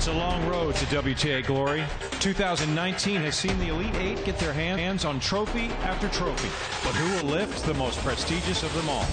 It's a long road to WTA glory. 2019 has seen the Elite Eight get their hands on trophy after trophy. But who will lift the most prestigious of them all?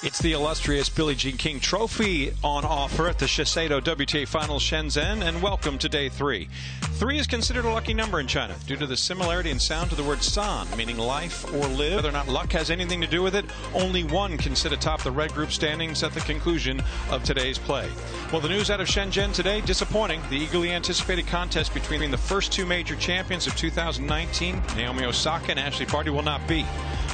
It's the illustrious Billie Jean King Trophy on offer at the Shiseido WTA Finals Shenzhen, and welcome to day 3. 3 is considered a lucky number in China due to the similarity in sound to the word san, meaning life or live. Whether or not luck has anything to do with it, only one can sit atop the red group standings at the conclusion of today's play. Well, the news out of Shenzhen today, disappointing. The eagerly anticipated contest between the first two major champions of 2019, Naomi Osaka and Ashleigh Barty, will not be.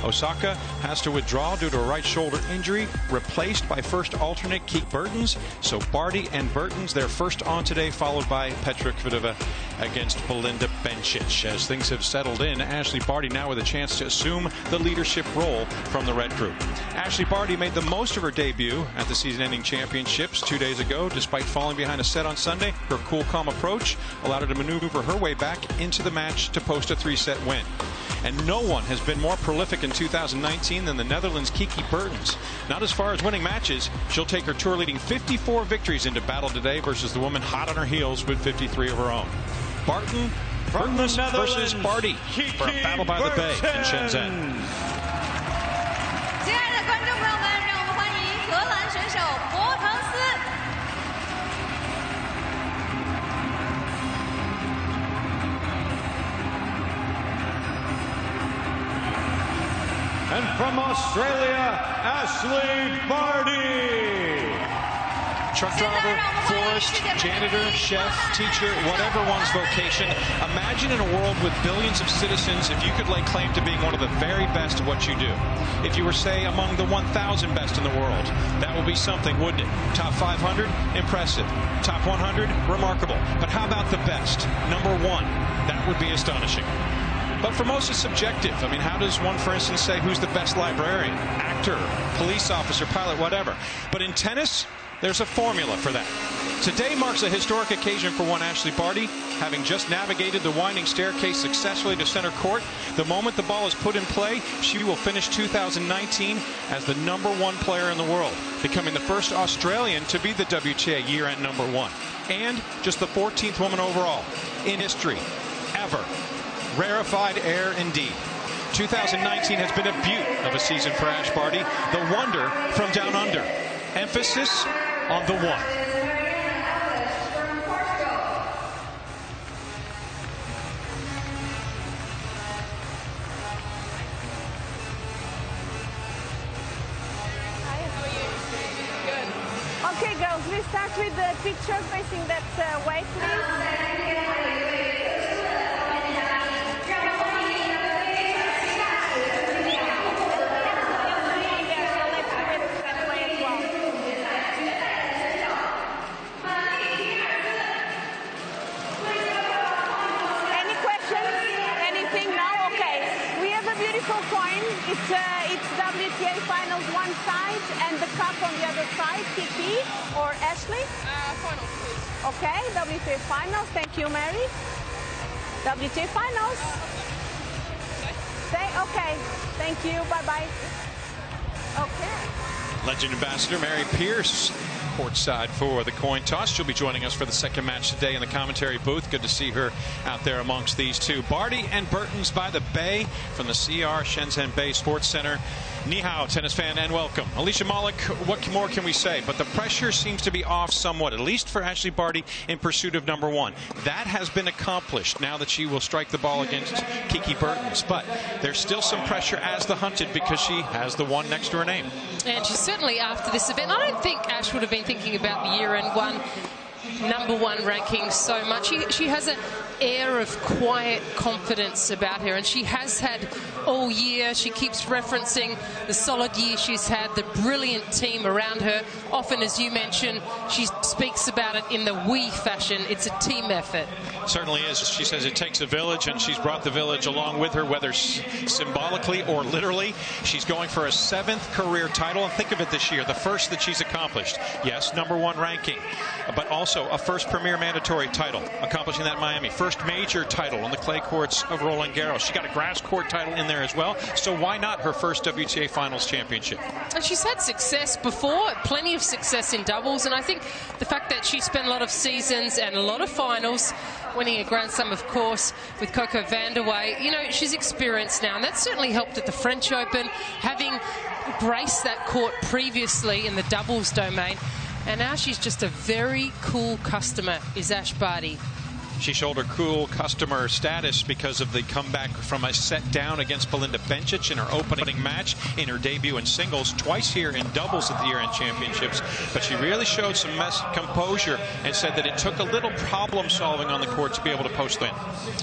Osaka has to withdraw due to a right shoulder injury, replaced by first alternate Kiki Bertens. So Barty and Bertens, they're first on today, followed by Petra Kvitova against Belinda Bencic. As things have settled in, Ashleigh Barty now with a chance to assume the leadership role from the red group. Ashleigh Barty made the most of her debut at the season-ending championships 2 days ago. Despite falling behind a set on Sunday, her cool, calm approach allowed her to maneuver her way back into the match to post a 3-set win. And no one has been more prolific in 2019 than the Netherlands' Kiki Bertens. Not as far as winning matches, she'll take her tour-leading 54 victories into battle today versus the woman hot on her heels with 53 of her own. Bertens versus Barty for a battle by the bay in Shenzhen. And from Australia, Ashleigh Barty. Truck driver, florist, janitor, chef, teacher, whatever one's vocation. Imagine in a world with billions of citizens if you could lay claim to being one of the very best at what you do. If you were, say, among the 1,000 best in the world, that would be something, wouldn't it? Top 500? Impressive. Top 100? Remarkable. But how about the best? Number 1? That would be astonishing. But for most, it's subjective. I mean, how does one, for instance, say who's the best librarian, actor, police officer, pilot, whatever? But in tennis, there's a formula for that. Today marks a historic occasion for one Ashleigh Barty, having just navigated the winding staircase successfully to center court. The moment the ball is put in play, she will finish 2019 as the #1 player in the world, becoming the first Australian to be the WTA year-end #1, and just the 14th woman overall in history ever. Rarefied air indeed. 2019 has been a beaut of a season for Ash Barty, the wonder from down under. Emphasis on the one. Okay, girls, we start with the picture facing that way, please. It's WTA Finals one side and the cup on the other side. Kiki or Ashleigh? Finals, please. Okay, WTA Finals. Thank you, Mary. WTA Finals. Okay. Thank you. Bye-bye. Okay. Legend ambassador Mary Pierce courtside for the coin toss. She'll be joining us for the second match today in the commentary booth. Good to see her out there amongst these two. Barty and Bertens by the bay from the CR Shenzhen Bay Sports Center. Ni hao, tennis fan, and welcome. Alicia Malik, what more can we say? But the pressure seems to be off somewhat, at least for Ashleigh Barty in pursuit of #1. That has been accomplished now that she will strike the ball against Kiki Bertens. But there's still some pressure as the hunted because she has the one next to her name. And she's certainly after this event. I don't think Ash would have been thinking about the year-end #1 ranking so much. She has a air of quiet confidence about her, and she has had all year. She keeps referencing the solid year she's had, the brilliant team around her. Often, as you mentioned, she speaks about it in the we fashion. It's a team effort. Certainly is. She says it takes a village, and she's brought the village along with her, whether symbolically or literally. She's going for a 7th career title, and think of it this year, the first that she's accomplished. Yes, #1 ranking, but also a first premier mandatory title, accomplishing that in Miami. First major title on the clay courts of Roland Garros. She got a grass court title in there as well, so why not her first WTA Finals championship? And she's had success before, plenty of success in doubles, and I think the fact that she spent a lot of seasons and a lot of finals, winning a Grand Slam, of course, with Coco Vandeweghe, you know, she's experienced now, and that certainly helped at the French Open, having graced that court previously in the doubles domain. And now she's just a very cool customer, is Ash Barty. She showed her cool customer status because of the comeback from a set down against Belinda Bencic in her opening match, in her debut in singles, twice here in doubles at the year-end championships. But she really showed some composure and said that it took a little problem solving on the court to be able to post win.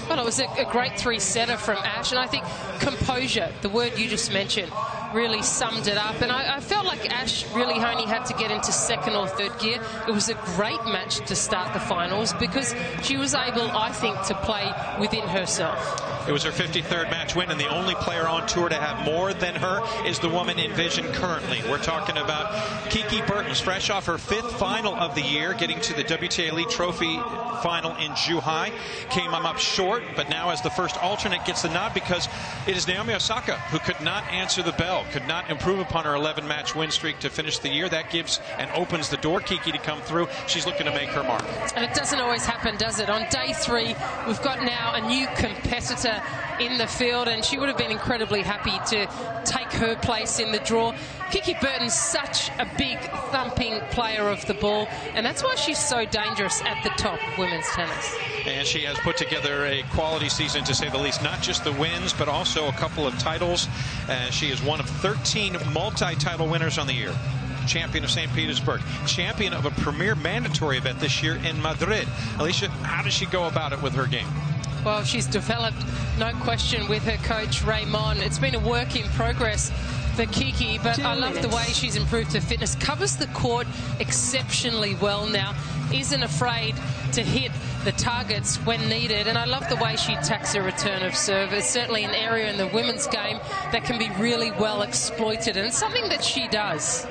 Well, it was a great 3-setter from Ash, and I think composure, the word you just mentioned, really summed it up. And I felt like Ash really only had to get into 2nd or 3rd gear. It was a great match to start the finals because she was able, I think, to play within herself. It was her 53rd match win, and the only player on tour to have more than her is the woman in vision currently. We're talking about Kiki Bertens, fresh off her 5th final of the year, getting to the WTA Elite Trophy final in Zhuhai. Came up short, but now as the first alternate gets the nod because it is Naomi Osaka who could not answer the bell, could not improve upon her 11-match win streak to finish the year. That gives and opens the door Kiki to come through. She's looking to make her mark. And it doesn't always happen, does it? On day 3, we've got now a new competitor in the field, and she would have been incredibly happy to take her place in the draw. Kiki Bertens, such a big thumping player of the ball, and that's why she's so dangerous at the top of women's tennis. And she has put together a quality season, to say the least, not just the wins, but also a couple of titles. She is one of 13 multi-title winners on the year. Champion of St. Petersburg, champion of a premier mandatory event this year in Madrid. Alicia, how does she go about it with her game? Well, she's developed, no question, with her coach, Raymond. It's been a work in progress for Kiki, but I love the way she's improved her fitness. Covers the court exceptionally well now. Isn't afraid to hit the targets when needed, and I love the way she attacks her return of serve. It's certainly an area in the women's game that can be really well exploited, and it's something that she does.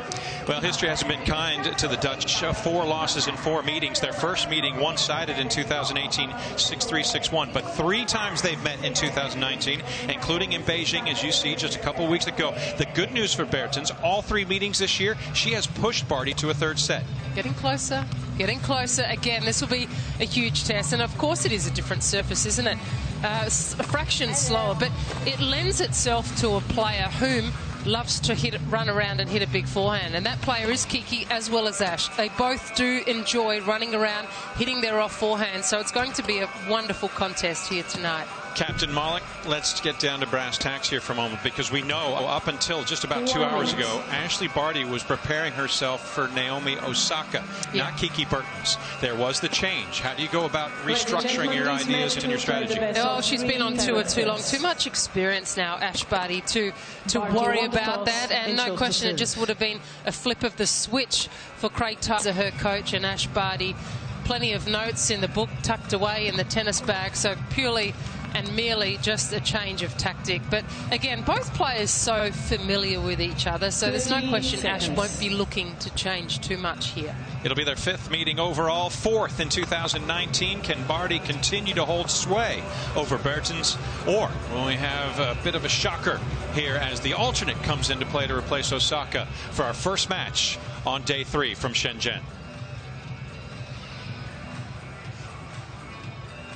Well, history hasn't been kind to the Dutch. 4 losses in 4 meetings. Their first meeting one-sided in 2018, 6-3, 6-1. But 3 times they've met in 2019, including in Beijing, as you see, just a couple weeks ago. The good news for Bertens, all 3 meetings this year, she has pushed Barty to a 3rd set. Getting closer, getting closer. Again, this will be a huge test. And, of course, it is a different surface, isn't it? A fraction slower, but it lends itself to a player whom loves to run around and hit a big forehand, and that player is Kiki as well as Ash. They both do enjoy running around, hitting their off forehand, so it's going to be a wonderful contest here tonight. Captain Malik, let's get down to brass tacks here for a moment, because we know up until just about 2 hours ago, Ashleigh Barty was preparing herself for Naomi Osaka, not Kiki Bertens. There was the change. How do you go about restructuring your ideas and your strategy? Oh, she's been on tour too long. Too much experience now, Ash Barty, to worry about that. And no question, it just would have been a flip of the switch for Craig Tyser, her coach, and Ash Barty. Plenty of notes in the book tucked away in the tennis bag, so purely and merely just a change of tactic. But again, both players so familiar with each other, so there's no question Ash won't be looking to change too much here. It'll be their 5th meeting overall, 4th in 2019. Can Barty continue to hold sway over Bertens, or will we have a bit of a shocker here as the alternate comes into play to replace Osaka for our first match on day 3 from Shenzhen?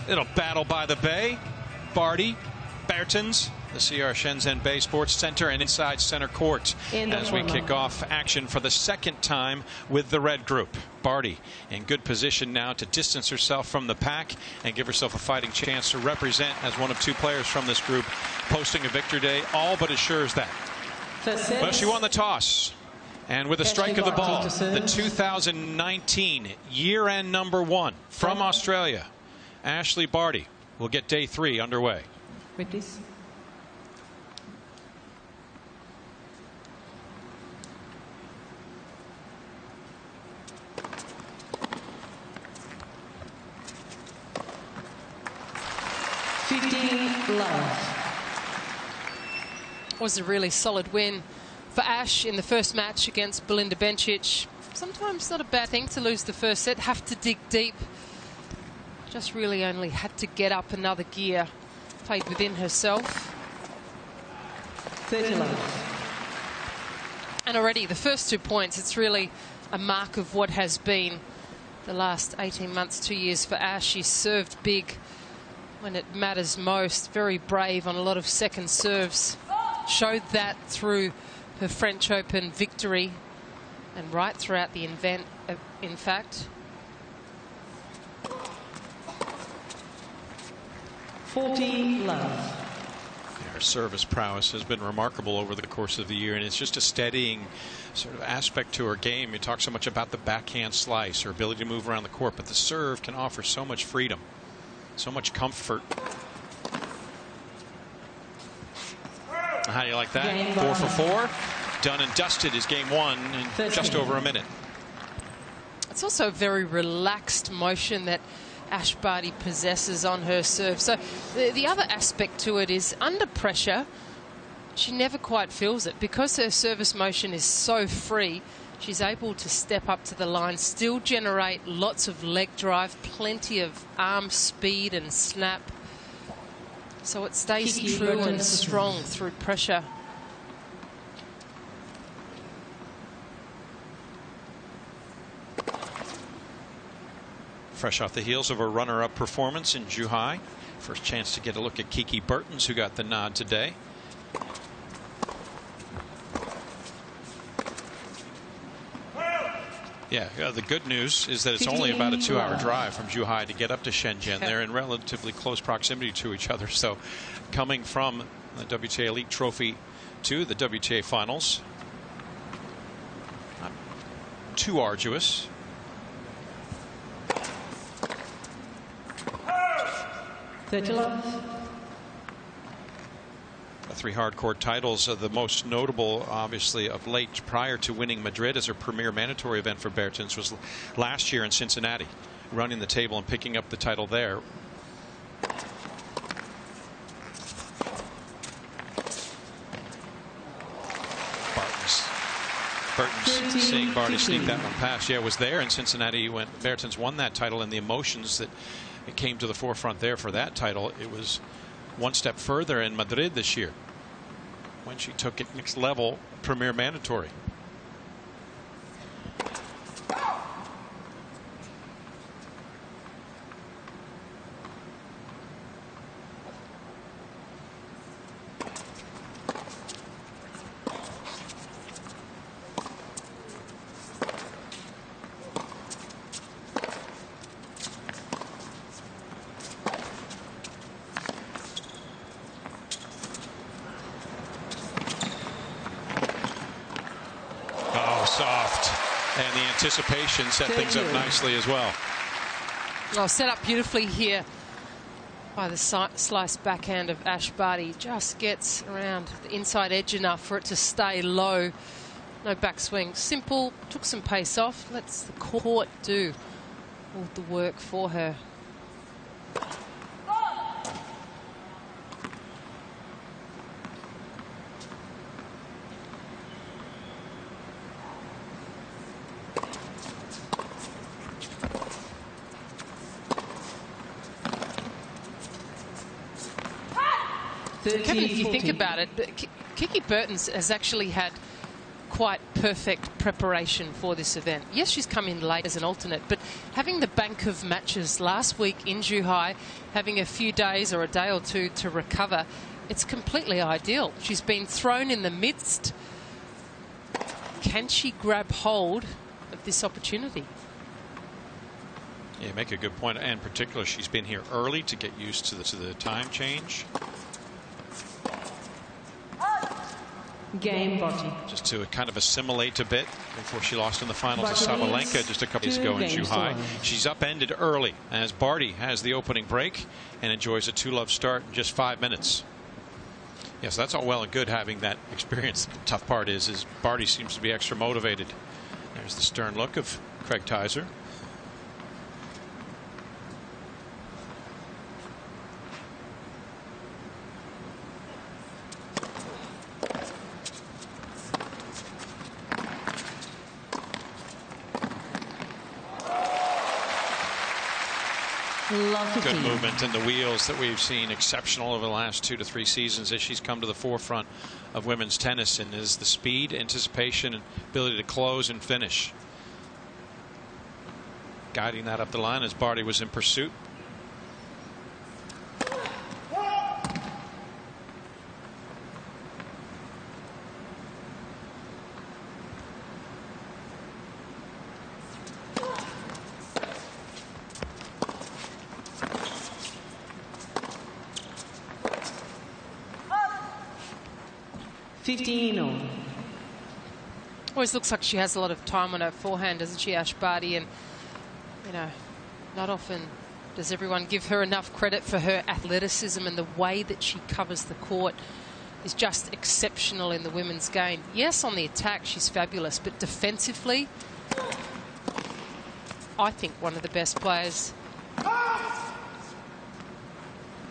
It'll battle by the bay. Barty, Bertens, the CR Shenzhen Bay Sports Center and inside center court as we kick off action for the 2nd time with the red group. Barty in good position now to distance herself from the pack and give herself a fighting chance to represent as one of 2 players from this group, posting a victory day all but assures that. Well, she won the toss. And with a strike of the ball, the 2019 year-end #1 from Australia, Ashleigh Barty We'll get day 3 underway. With this. Was a really solid win for Ash in the first match against Belinda Bencic. Sometimes not a bad thing to lose the first set, have to dig deep. Just really only had to get up another gear. Played within herself. 30 And already the first 2 points, it's really a mark of what has been the last 18 months, 2 years for Ash. She served big when it matters most. Very brave on a lot of second serves. Showed that through her French Open victory and right throughout the event, in fact. 40 love. Her service prowess has been remarkable over the course of the year, and it's just a steadying sort of aspect to her game. You talk so much about the backhand slice, her ability to move around the court, but the serve can offer so much freedom, so much comfort. How do you like that? Game 4 for 1. 4. Done and dusted is game 1 in just over a minute. It's also a very relaxed motion that Ash Barty possesses on her serve. So the other aspect to it is under pressure, she never quite feels it. Because her service motion is so free, she's able to step up to the line, still generate lots of leg drive, plenty of arm speed and snap. So it stays Kiki, true and Bertens. strong through pressure. Fresh off the heels of a runner-up performance in Zhuhai. First chance to get a look at Kiki Bertens, who got the nod today. Yeah, the good news is that it's only about a 2-hour drive from Zhuhai to get up to Shenzhen. They're in relatively close proximity to each other. So coming from the WTA Elite Trophy to the WTA Finals, not too arduous. The 3 hardcourt titles are the most notable, obviously, of late. Prior to winning Madrid as her premier mandatory event for Bertens was last year in Cincinnati, running the table and picking up the title there. Bertens seeing Barty sneak that one past. Yeah, was there in Cincinnati when Bertens won that title, and the emotions that it came to the forefront there for that title. It was one step further in Madrid this year when she took it next level, premier mandatory. Soft, and the anticipation set things up nicely as well. Oh, set up beautifully here by the slice backhand of Ash Barty. Just gets around the inside edge enough for it to stay low. No backswing. Simple. Took some pace off. Lets the court do all the work for her. Kevin, if you think about it, Kiki Bertens has actually had quite perfect preparation for this event. Yes, she's come in late as an alternate, but having the bank of matches last week in Zhuhai, having a few days or a day or two to recover, it's completely ideal. She's been thrown in the midst. Can she grab hold of this opportunity? Yeah, make a good point. And in particular, she's been here early to get used to the time change. Game, Barty. Just to kind of assimilate a bit before she lost in the finals to Barty Sabalenka just a couple days ago in Zhuhai. She's upended early as Barty has the opening break and enjoys a 2-love start in just 5 minutes. Yes, that's all well and good having that experience. The tough part is Barty seems to be extra motivated. There's the stern look of Craig Tyser. Good movement in the wheels that we've seen, exceptional over the last 2 to 3 seasons as she's come to the forefront of women's tennis, and is the speed, anticipation, and ability to close and finish. Guiding that up the line as Barty was in pursuit. Always looks like she has a lot of time on her forehand, doesn't she, Ash Barty? And, you know, not often does everyone give her enough credit for her athleticism, and the way that she covers the court is just exceptional in the women's game. Yes, on the attack, she's fabulous, but defensively, I think one of the best players.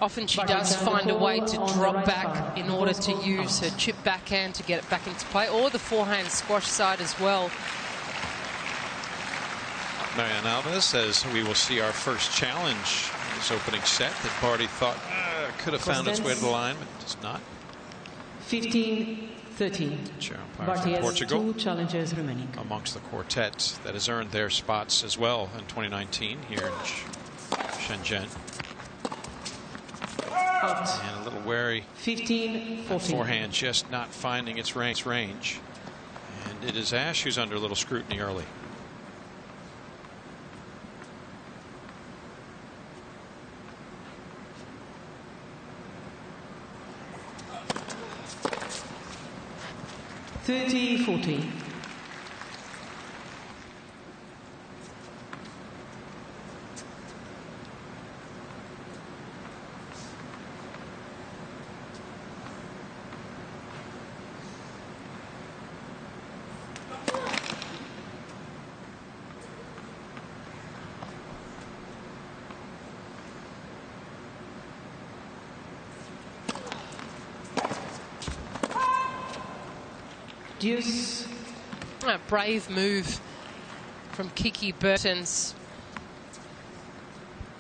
Often she does find a way to drop back in order to use her chip backhand to get it back into play, or the forehand squash side as well. Marianne Alves says we will see our first challenge in this opening set that Barty thought could have found its way to the line, but does not. 15-13. Barty has Portugal 2 challenges remaining amongst the quartet that has earned their spots as well in 2019 here in Shenzhen. And a little wary. 15-14. Forehand just not finding its range. And it is Ash who's under a little scrutiny early. (30-14). Deuce. A brave move from Kiki Bertens.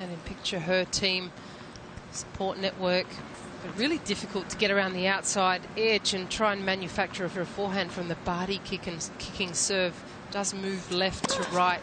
And in picture her team support network. But really difficult to get around the outside edge and try and manufacture her forehand from the Barty kicking serve. Does move left to right.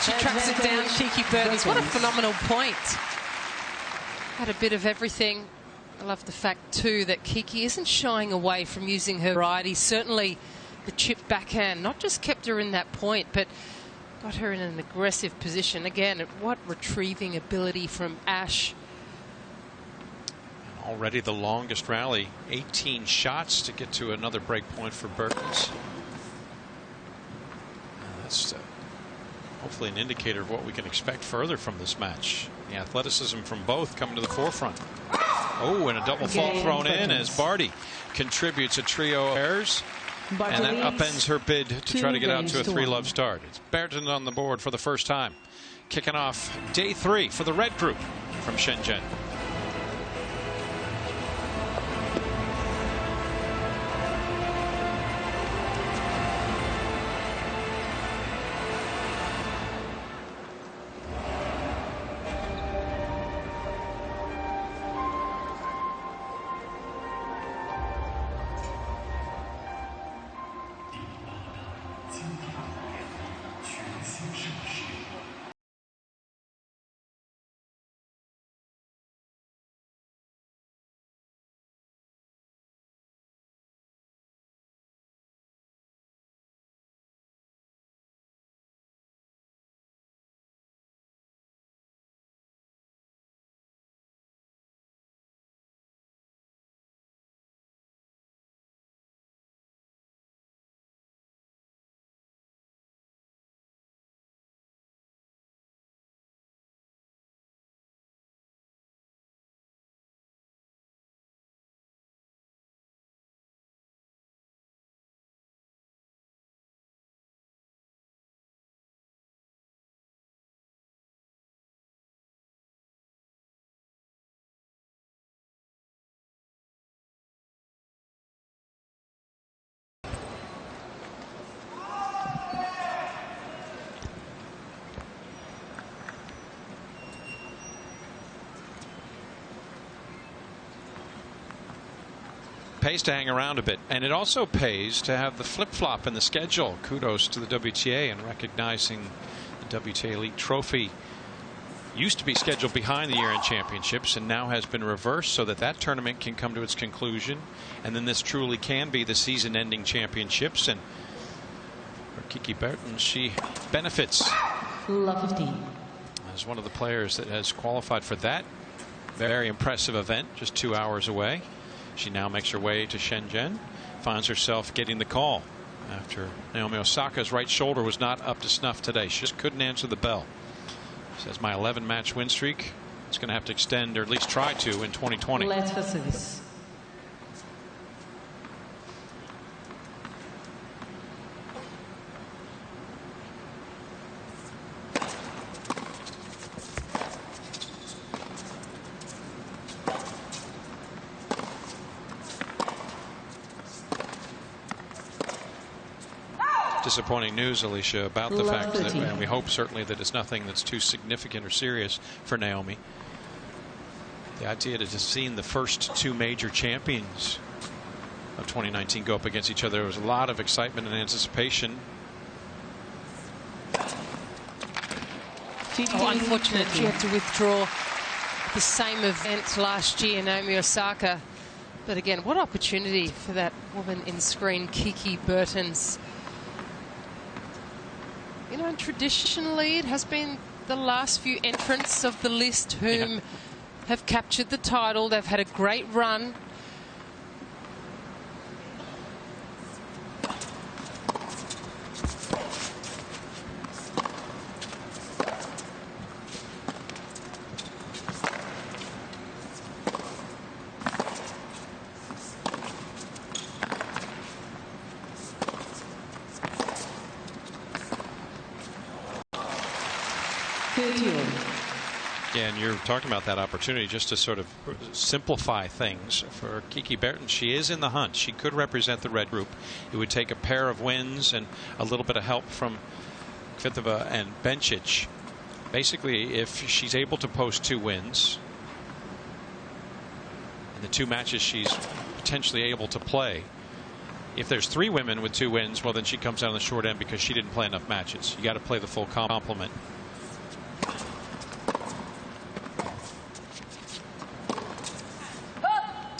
She tracks it down, Kiki Bertens. What a phenomenal point. Had a bit of everything. I love the fact, too, that Kiki isn't shying away from using her variety. Certainly the chip backhand not just kept her in that point, but got her in an aggressive position. Again, what retrieving ability from Ash. Already the longest rally, 18 shots to get to another break point for Bertens. That's hopefully an indicator of what we can expect further from this match. The athleticism from both coming to the forefront. Oh, and a double fault thrown in as Barty contributes a trio of errors. And that upends her bid to try to get out to a 3-love start. It's Bertens on the board for the first time. Kicking off day 3 for the red group from Shenzhen. Pays to hang around a bit, and it also pays to have the flip-flop in the schedule. Kudos to the WTA in recognizing the WTA Elite Trophy used to be scheduled behind the year-end championships and now has been reversed so that that tournament can come to its conclusion, and then this truly can be the season-ending championships. And for Kiki Bertens, she benefits as one of the players that has qualified for that very impressive event just 2 hours away. She now makes her way to Shenzhen, finds herself getting the call after Naomi Osaka's right shoulder was not up to snuff today. She just couldn't answer the bell. Says my 11-match win streak is going to have to extend, or at least try to, in 2020. Let's for service. Disappointing news, Alicia, about the fact that, and we hope certainly that it's nothing that's too significant or serious for Naomi. The idea to just seeing the first two major champions of 2019 go up against each other, there was a lot of excitement and anticipation. Unfortunate she had to withdraw the same event last year, Naomi Osaka. But again, what opportunity for that woman in screen, Kiki Bertens. You know, and traditionally it has been the last few entrants of the list whom have captured the title. They've had a great run. Yeah, and you're talking about that opportunity just to sort of simplify things for Kiki Bertens. She is in the hunt. She could represent the red group. It would take a pair of wins and a little bit of help from Kvitova and Bencic. Basically, if she's able to post 2 wins in the 2 matches she's potentially able to play, if there's 3 women with 2 wins, well, then she comes out on the short end because she didn't play enough matches. You got to play the full complement.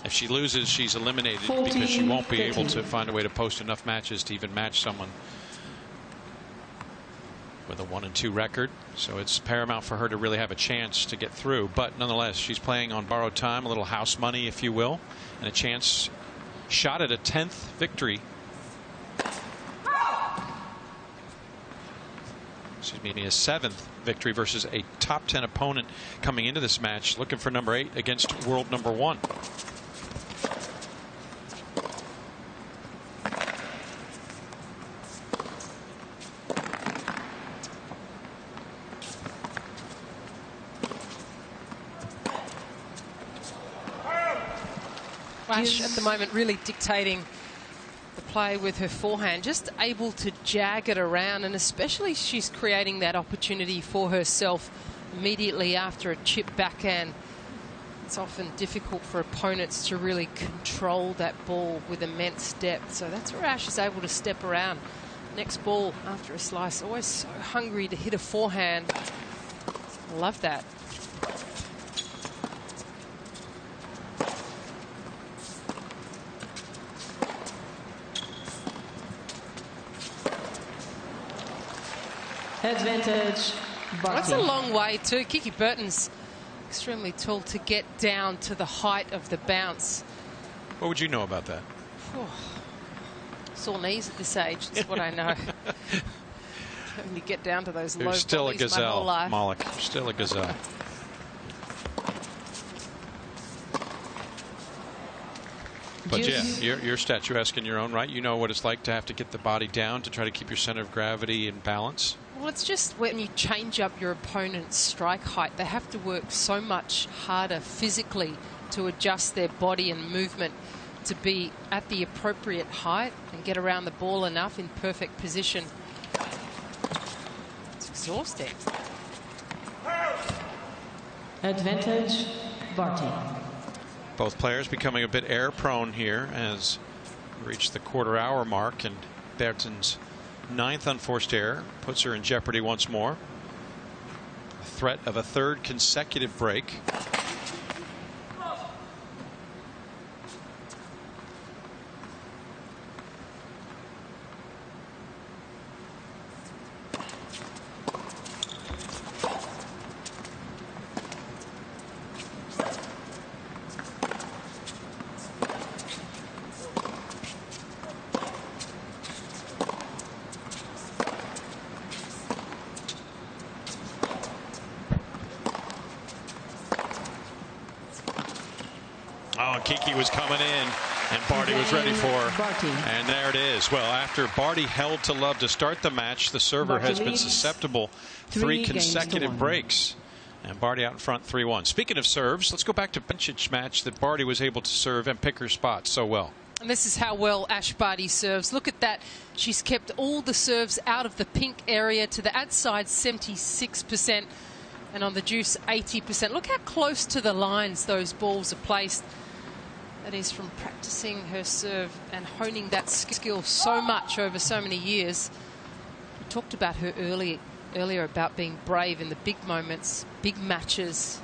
If she loses, she's eliminated because she won't be able to find a way to post enough matches to even match someone with a 1-2 record. So it's paramount for her to really have a chance to get through. But nonetheless, she's playing on borrowed time, a little house money, if you will, and a chance shot at a 10th victory. Excuse me, a 7th victory versus a top 10 opponent coming into this match, looking for number 8 against world number 1. Ash at the moment really dictating the play with her forehand, just able to jag it around, and especially she's creating that opportunity for herself immediately after a chip backhand. It's often difficult for opponents to really control that ball with immense depth, so that's where Ash is able to step around next ball after a slice. Always so hungry to hit a forehand. I love that. Advantage, Barty. That's a long way too. Kiki Bertens, extremely tall to get down to the height of the bounce. What would you know about that? Sore knees at this age, that's what I know. When you get down to those low You're still a volleys my whole gazelle, life. Malik. You're still a gazelle. But yeah, your statuesque in your own right. You know what it's like to have to get the body down to try to keep your center of gravity in balance. Well, it's just when you change up your opponent's strike height, they have to work so much harder physically to adjust their body and movement to be at the appropriate height and get around the ball enough in perfect position. It's exhausting. Advantage, Barty. Both players becoming a bit air prone here as we reach the quarter-hour mark, and Bertens' 9th unforced error puts her in jeopardy once more. A threat of a 3rd consecutive break. Oh, Kiki was coming in, and Barty was ready for her. And there it is. Well, after Barty held to love to start the match, the server has been susceptible 3 consecutive breaks. And Barty out in front 3-1. Speaking of serves, let's go back to Bencic match that Barty was able to serve and pick her spots so well. And this is how well Ash Barty serves. Look at that. She's kept all the serves out of the pink area to the outside 76%. And on the deuce 80%. Look how close to the lines those balls are placed. That is from practicing her serve and honing that skill so much over so many years. We talked about her earlier about being brave in the big moments, big matches.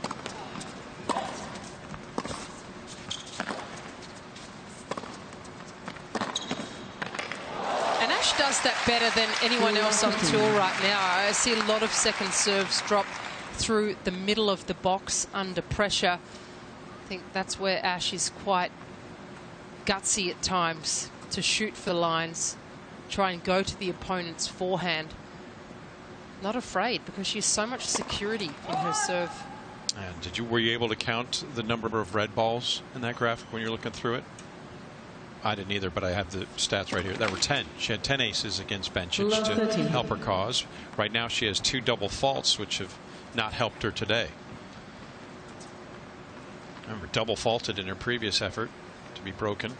And Ash does that better than anyone else on tour right now. I see a lot of second serves drop through the middle of the box under pressure. I think that's where Ash is quite gutsy at times, to shoot for lines, try and go to the opponent's forehand. Not afraid, because she has so much security in her serve. And were you able to count the number of red balls in that graphic when you're looking through it? I didn't either, but I have the stats right here. There were 10. She had 10 aces against Bencic to help her cause. Right now she has 2 double faults, which have not helped her today. Remember, double faulted in her previous effort to be broken.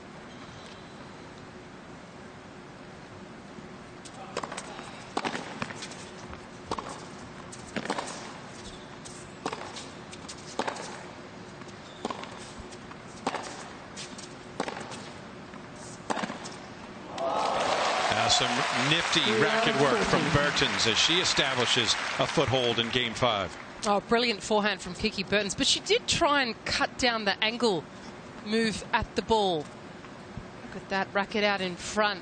Some nifty racket work from Bertens as she establishes a foothold in Game 5. Oh, brilliant forehand from Kiki Bertens, but she did try and cut down the angle move at the ball. Look at that racket out in front.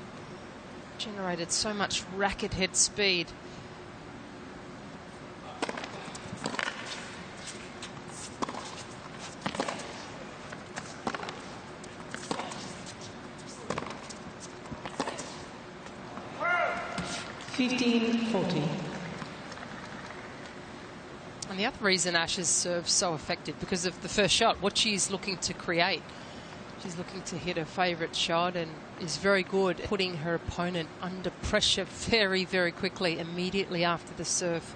Generated so much racket head speed. And the other reason Ash's serve's so effective, because of the first shot, what she's looking to create. She's looking to hit her favourite shot and is very good at putting her opponent under pressure very, very quickly, immediately after the serve.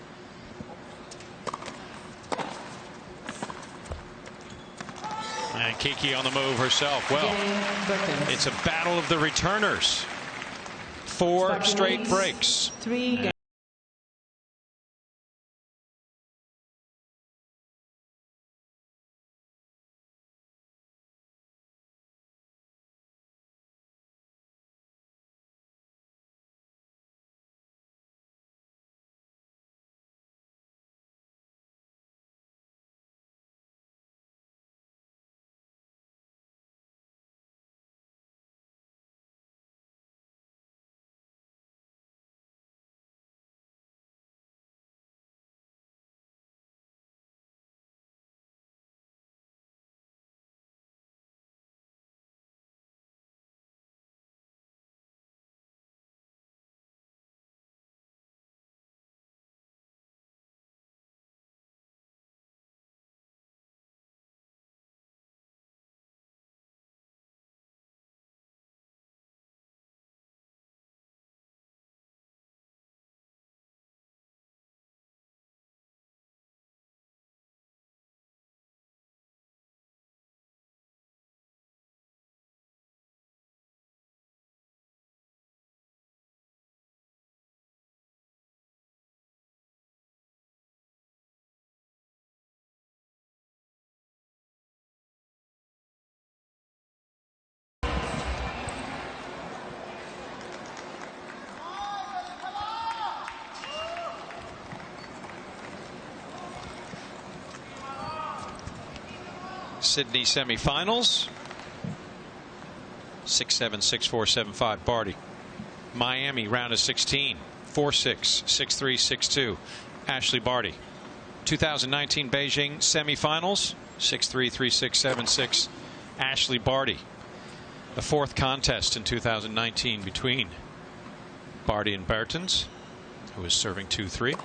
And Kiki on the move herself. Well, it's a battle of the returners. 4 straight breaks. 3 Sydney semifinals. 6-7, 6-4, 7-5 Barty. Miami round of 16. 4-6, 6-3, 6-2 Ashleigh Barty. 2019 Beijing semifinals. 6-3, 3-6, 7-6 Ashleigh Barty. The fourth contest in 2019 between Barty and Bertens, who is serving 2-3.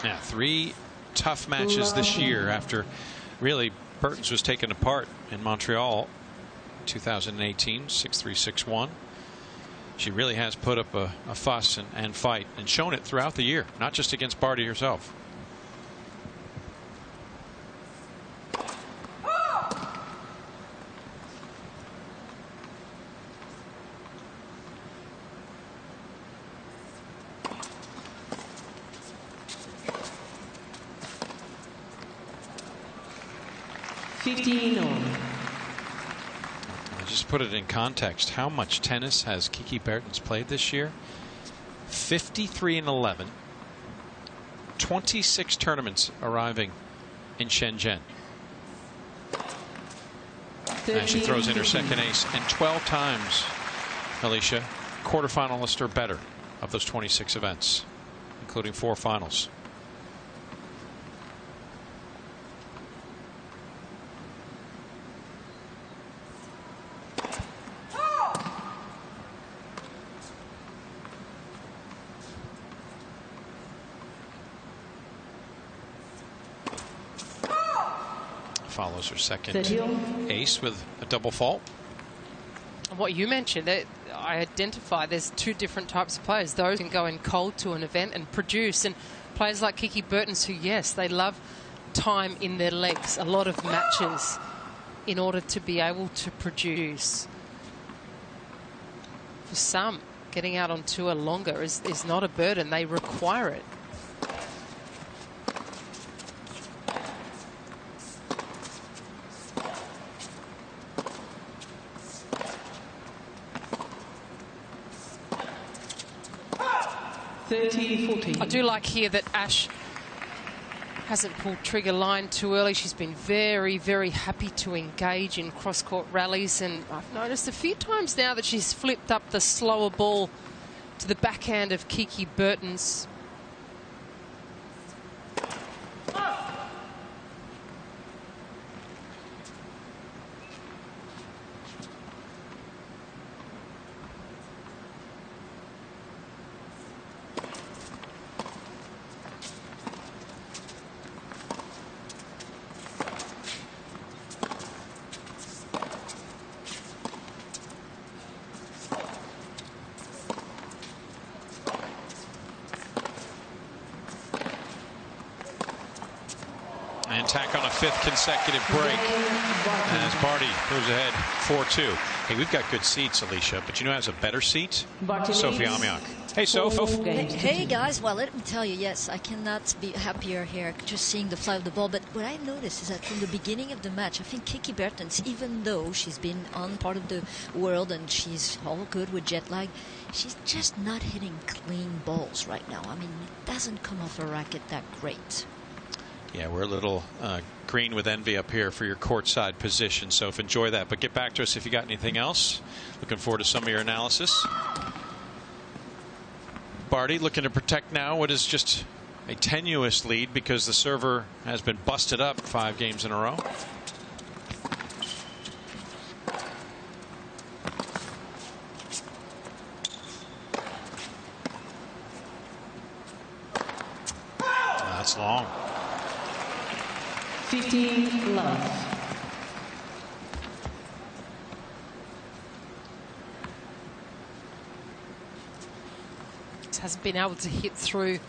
Yeah, 3 tough matches this year after really Bertens was taken apart in Montreal 2018, 6-3, 6-1. She really has put up a fuss and fight and shown it throughout the year, not just against Barty herself. Just put it in context. How much tennis has Kiki Bertens played this year? 53-11. 26 tournaments arriving in Shenzhen. And she throws in her second ace, and 12 times, Alicia, quarterfinalist or better of those 26 events, including 4 finals. Follows her second ace with a double fault. What you mentioned, that I identify there's 2 different types of players. Those can go in cold to an event and produce, and players like Kiki Bertens, who, yes, they love time in their legs, a lot of matches in order to be able to produce. For some, getting out on tour longer is not a burden. They require it. I do like here that Ash hasn't pulled trigger line too early. She's been very, very happy to engage in cross-court rallies, and I've noticed a few times now that she's flipped up the slower ball to the backhand of Kiki Bertens. And tack on a 5th consecutive break as Barty moves ahead 4-2. Hey, we've got good seats, Alicia, but you know who has a better seat? Sophie Amiak. Hey, Soph. Hey, guys. Well, let me tell you, yes, I cannot be happier here just seeing the fly of the ball. But what I noticed is that from the beginning of the match, I think Kiki Bertens, even though she's been on part of the world and she's all good with jet lag, she's just not hitting clean balls right now. I mean, it doesn't come off her racket that great. Yeah, we're a little green with envy up here for your courtside position, so enjoy that. But get back to us if you got anything else. Looking forward to some of your analysis. Barty looking to protect now what is just a tenuous lead because the server has been busted up 5 games in a row. That's long. 15 love. Hasn't been able to hit through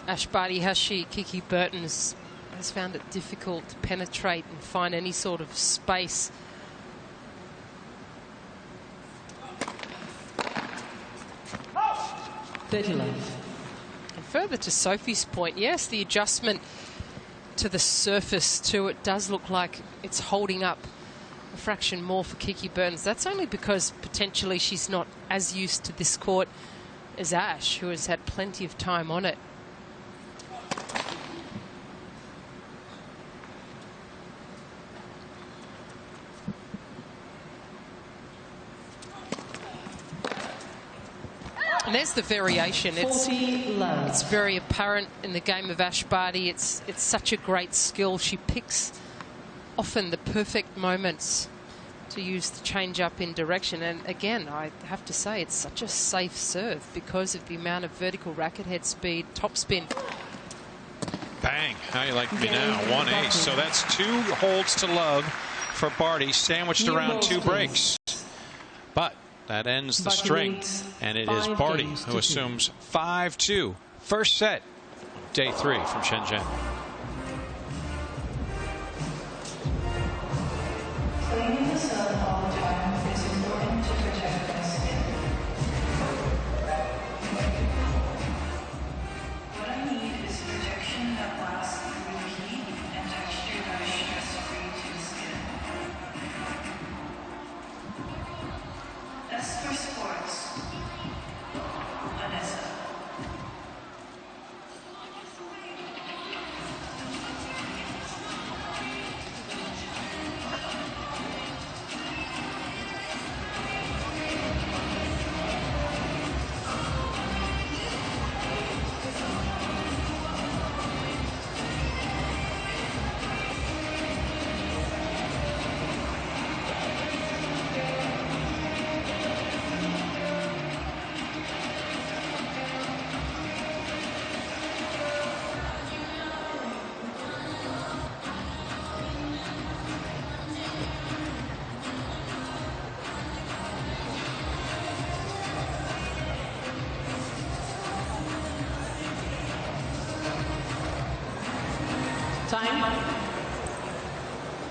Ash Barty, has she? Kiki Bertens has found it difficult to penetrate and find any sort of space. And further to Sophie's point, yes, the adjustment to the surface too, it does look like it's holding up a fraction more for Kiki Bertens. That's only because potentially she's not as used to this court as Ash, who has had plenty of time on it. there's the variation. It's very apparent in the game of Ash Barty. It's such a great skill. She picks often the perfect moments to use the change up in direction. And again, I have to say, it's such a safe serve because of the amount of vertical racket head speed, topspin. Bang. How you like me now? 1 ace. So that's 2 holds to love for Barty, sandwiched around 2 breaks. But that ends the string, and it is Barty who assumes 5-2. First set, day 3 from Shenzhen. Cleaning the sun all the time is important to protect my skin. What I need is protection that lasts through the heat and texture that is stress-free to the skin. S for sports. Vanessa.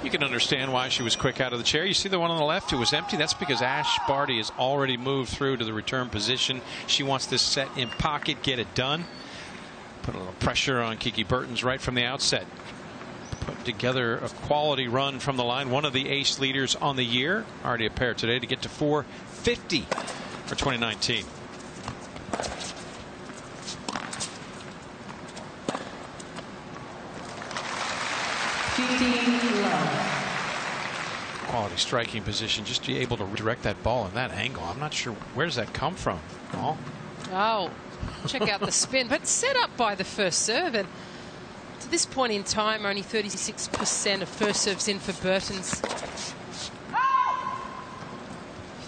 You can understand why she was quick out of the chair. You see the one on the left who was empty? That's because Ash Barty has already moved through to the return position. She wants this set in pocket, get it done. Put a little pressure on Kiki Bertens right from the outset. Put together a quality run from the line. One of the ace leaders on the year. Already a pair today to get to 450 for 2019. Quality striking position, just to be able to direct that ball in that angle. I'm not sure where does that come from. Oh, check out the spin, but set up by the first serve. And to this point in time, only 36% of first serves in for Bertens.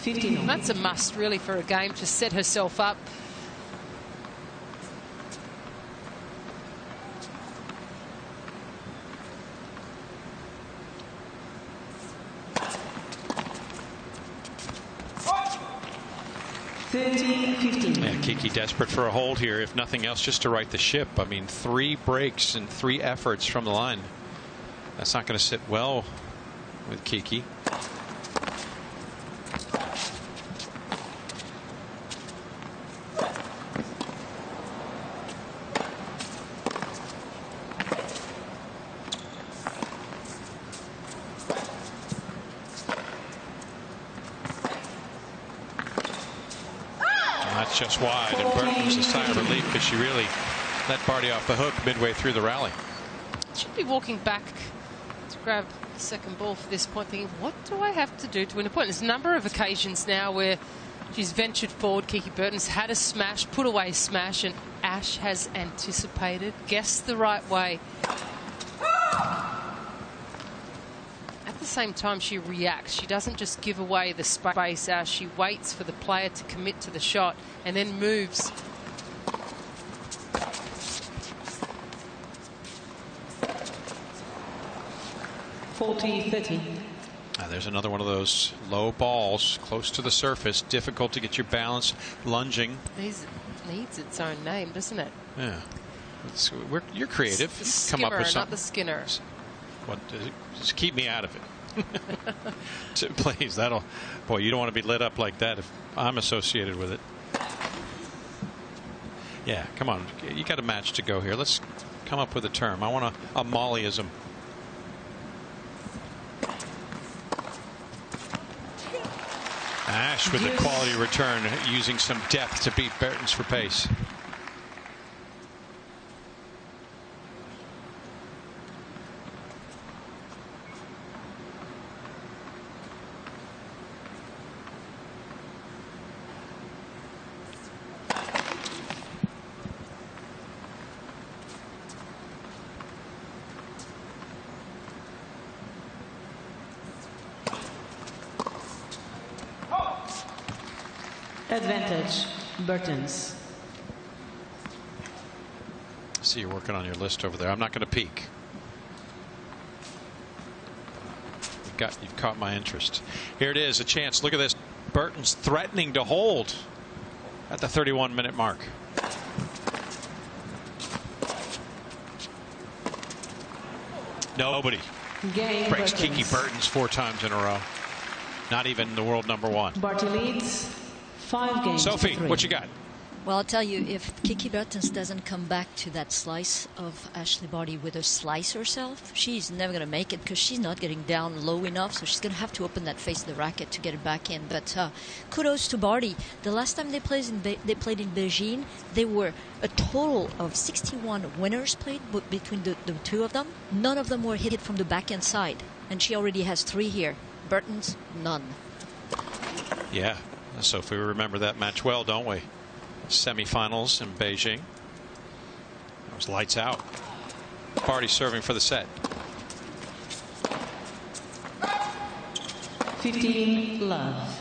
That's a must, really, for a game to set herself up. Yeah, Kiki desperate for a hold here, if nothing else, just to right the ship. I mean, 3 breaks and 3 efforts from the line. That's not going to sit well with Kiki. That's just wide, and Bertens a sigh of relief because she really let Barty off the hook midway through the rally. She'll be walking back to grab the second ball for this point, thinking, what do I have to do to win a point? There's a number of occasions now where she's ventured forward, Kiki Bertens, had a smash, put away smash, and Ash has anticipated, guessed the right way. At the same time, she reacts. She doesn't just give away the space out. She waits for the player to commit to the shot and then moves. There's another one of those low balls close to the surface. Difficult to get your balance. Lunging. Needs its own name, doesn't it? Yeah. You're creative. The skimmer, come up with something. not the Skinner. What? Just keep me out of it. Please, that'll. Boy, you don't want to be lit up like that if I'm associated with it. Yeah, come on. You got a match to go here. Let's come up with a term. I want a Mollyism. Ash with the quality return, using some depth to beat Bertens for pace. Advantage, Bertens. See, you're working on your list over there. I'm not going to peek. You've caught my interest. Here it is, a chance. Look at this. Bertens threatening to hold at the 31-minute mark. Nobody breaks Kiki Bertens 4 times in a row. Not even the world #1. Barty leads 5 games. Sophie, to 3. what you got? Well, I'll tell you, if Kiki Bertens doesn't come back to that slice of Ashleigh Barty with her slice herself, she's never going to make it because she's not getting down low enough. So she's going to have to open that face of the racket to get it back in. But kudos to Barty. The last time they played in Beijing, there were a total of 61 winners played between the two of them. None of them were hit from the backhand side. And she already has 3 here. Bertens, none. Yeah, Sophie, we remember that match well, don't we? Semifinals in Beijing. It was lights out. Barty serving for the set. 15 love.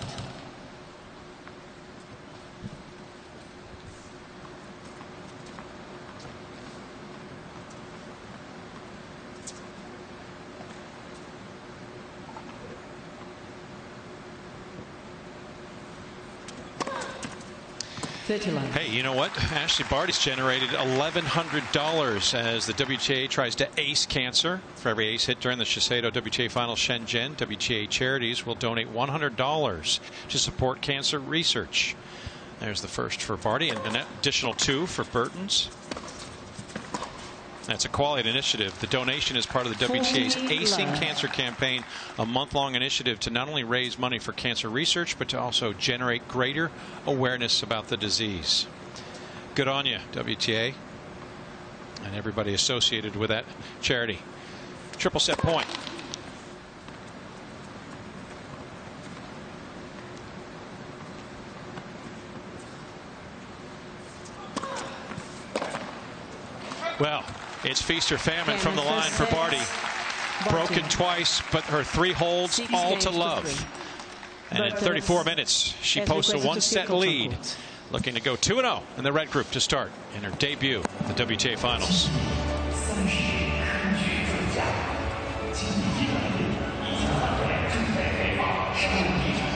Hey, you know what? Ashleigh Barty's generated $1,100 as the WTA tries to ace cancer. For every ace hit during the Shiseido WTA final Shenzhen, WTA charities will donate $100 to support cancer research. There's the first for Barty and an additional 2 for Bertens. That's a quality initiative. The donation is part of the WTA's Acing Cancer campaign, a month-long initiative to not only raise money for cancer research, but to also generate greater awareness about the disease. Good on you, WTA, and everybody associated with that charity. Triple set point. Well, it's feast or famine from the line for Barty. Broken twice, but her 3 holds all to love. And in 34 minutes, she posts a 1-set lead. Looking to go 2-0 in the red group to start in her debut at the WTA Finals.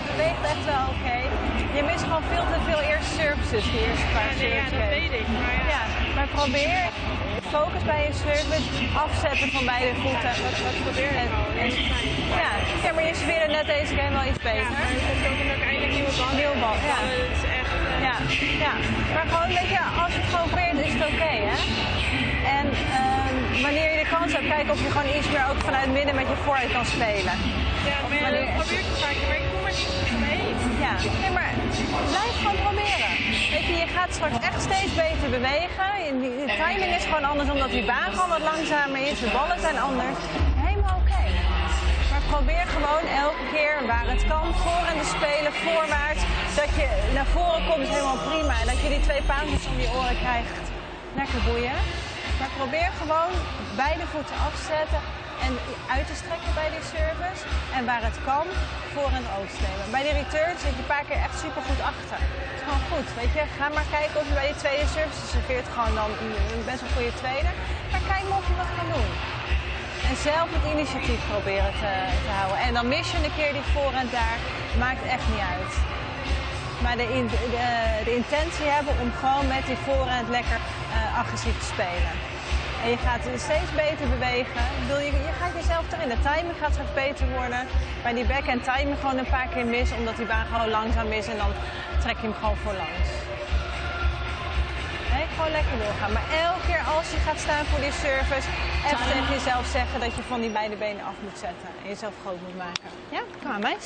Beweegt echt wel oké. Je mist gewoon veel te veel eerste services, die eerste paar services. Ja, dat weet ik. Maar probeer focus bij je service, afzetten van beide voeten. Wat probeer je nou? Ja, maar je serveerde net deze game wel iets beter. Maar het is ook omdat ik eigenlijk nieuwe bal. Ja. Dat is echt... Ja. Maar gewoon, weet je, als je het gewoon probeert, is het oké, hè? En wanneer je de kans hebt, kijk of je gewoon iets meer ook vanuit het midden met je vooruit kan spelen. Ja, maar dat probeer ik te vaak, maar ik kom er niet mee. Ja, nee, maar blijf gewoon proberen. Weet je, je gaat straks echt steeds beter bewegen. De timing is gewoon anders omdat die baan gewoon wat langzamer is. De ballen zijn anders. Helemaal oké. Maar probeer gewoon elke keer waar het kan, voor en te spelen, voorwaarts. Dat je naar voren komt is helemaal prima. En dat je die 2 paasjes om je oren krijgt. Lekker boeien. Maar probeer gewoon beide voeten af te zetten en uit te strekken bij die service. En waar het kan, voor en het oog nemen. Bij die return zit je een paar keer echt super goed achter. Dat is gewoon goed, weet je. Ga maar kijken of je bij die tweede service serveert gewoon dan best wel goede tweede. Maar kijk maar of je wat kan doen. En zelf het initiatief proberen te houden. En dan mis je een keer die voorhand daar, maakt echt niet uit. Maar de intentie hebben om gewoon met die voorhand lekker agressief te spelen. En je gaat steeds beter bewegen. Je gaat jezelf erin. De timing gaat straks beter worden. Bij die backhand timing gewoon een paar keer mis, omdat die baan gewoon langzaam is en dan trek je hem gewoon voorlangs. Nee, gewoon lekker doorgaan. Maar elke keer als je gaat staan voor die service, even tegen jezelf zeggen dat je van die beide benen af moet zetten. En jezelf groot moet maken. Ja, kom aan, meis.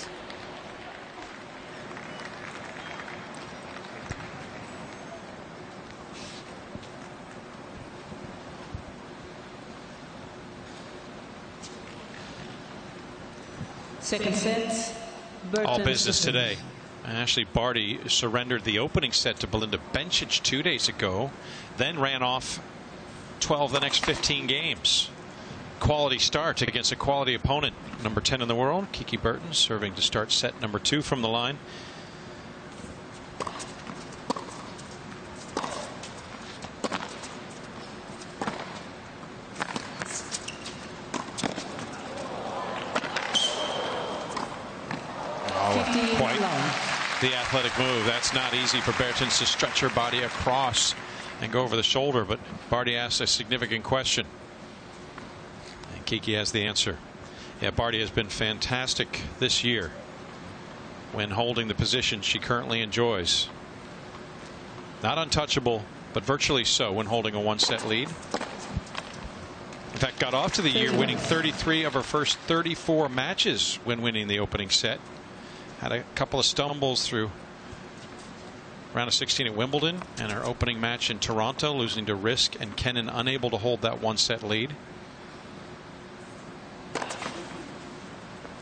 Second set, Bertens. All business today. Ashleigh Barty surrendered the opening set to Belinda Bencic 2 days ago, then ran off 12 the next 15 games. Quality start against a quality opponent. Number 10 in the world, Kiki Bertens, serving to start set number 2 from the line. point. The athletic move. That's not easy for Bertens to stretch her body across and go over the shoulder, but Barty asks a significant question. And Kiki has the answer. Yeah, Barty has been fantastic this year when holding the position she currently enjoys. Not untouchable, but virtually so when holding a one-set lead. In fact, got off to the year winning 33 of her first 34 matches when winning the opening set. Had a couple of stumbles through round of 16 at Wimbledon and her opening match in Toronto, losing to Risk and Kennan, unable to hold that one-set lead.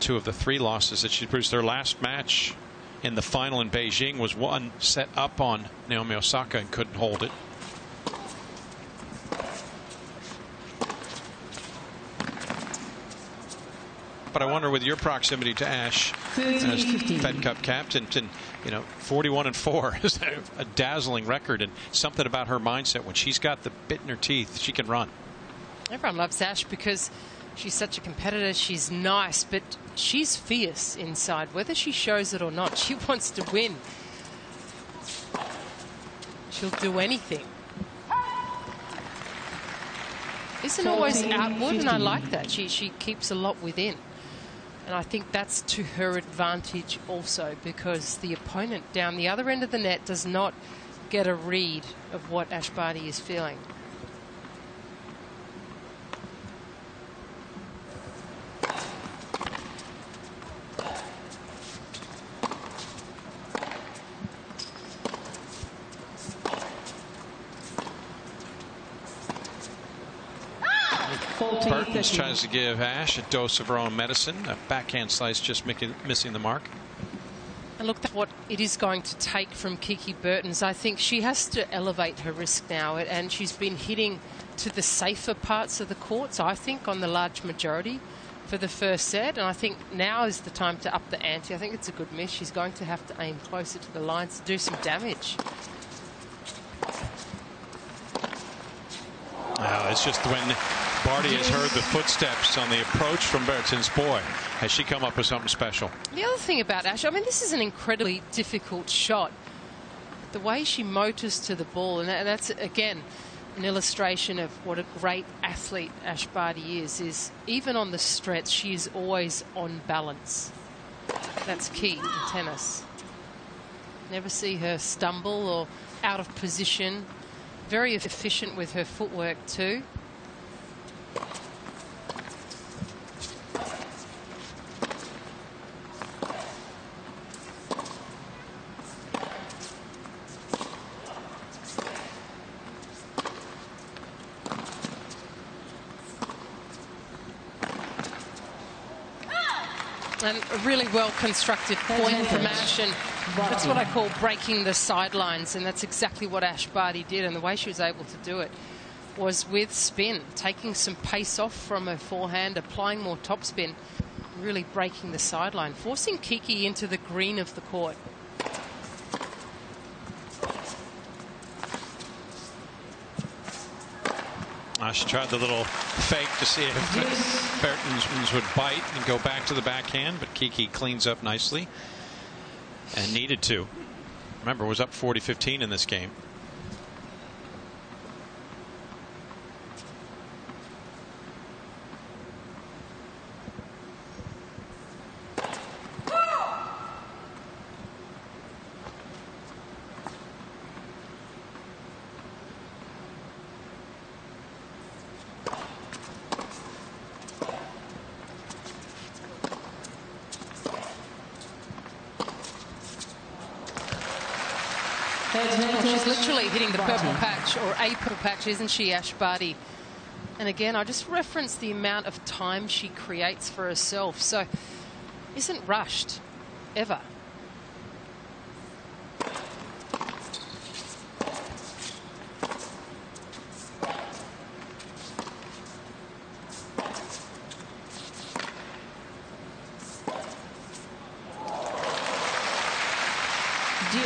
2 of the 3 losses that she produced. Their last match in the final in Beijing was one set up on Naomi Osaka and couldn't hold it. But I wonder, with your proximity to Ash as Fed Cup captain, you know, 41-4 is a dazzling record, and something about her mindset. When she's got the bit in her teeth, she can run. Everyone loves Ash because she's such a competitor. She's nice, but she's fierce inside. Whether she shows it or not, she wants to win. She'll do anything. Isn't always outward, and I like that. She keeps a lot within. And I think that's to her advantage also, because the opponent down the other end of the net does not get a read of what Ash Barty is feeling. Bertens tries to give Ash a dose of her own medicine. A backhand slice just missing the mark. And look, that's what it is going to take from Kiki Bertens. I think she has to elevate her risk now, and she's been hitting to the safer parts of the courts, I think, on the large majority for the first set. And I think now is the time to up the ante. I think it's a good miss. She's going to have to aim closer to the lines to do some damage. It's just when Barty has heard the footsteps on the approach from Bertens, boy, has she come up with something special. The other thing about Ash, I mean, this is an incredibly difficult shot. The way she motors to the ball, and that's, again, an illustration of what a great athlete Ash Barty is even on the stretch, she is always on balance. That's key in tennis. Never see her stumble or out of position. Very efficient with her footwork too. And a really well-constructed point from Ash, and that's what I call breaking the sidelines, and that's exactly what Ash Barty did, and the way she was able to do it was with spin, taking some pace off from her forehand, applying more topspin, really breaking the sideline, forcing Kiki into the green of the court. She tried the little fake to see if Bertens would bite and go back to the backhand, but Kiki cleans up nicely and needed to. Remember, was up 40-15 in this game. She's literally hitting the purple patch, or a purple patch, isn't she, Ash Barty? And again, I just referenced the amount of time she creates for herself, so isn't rushed, ever.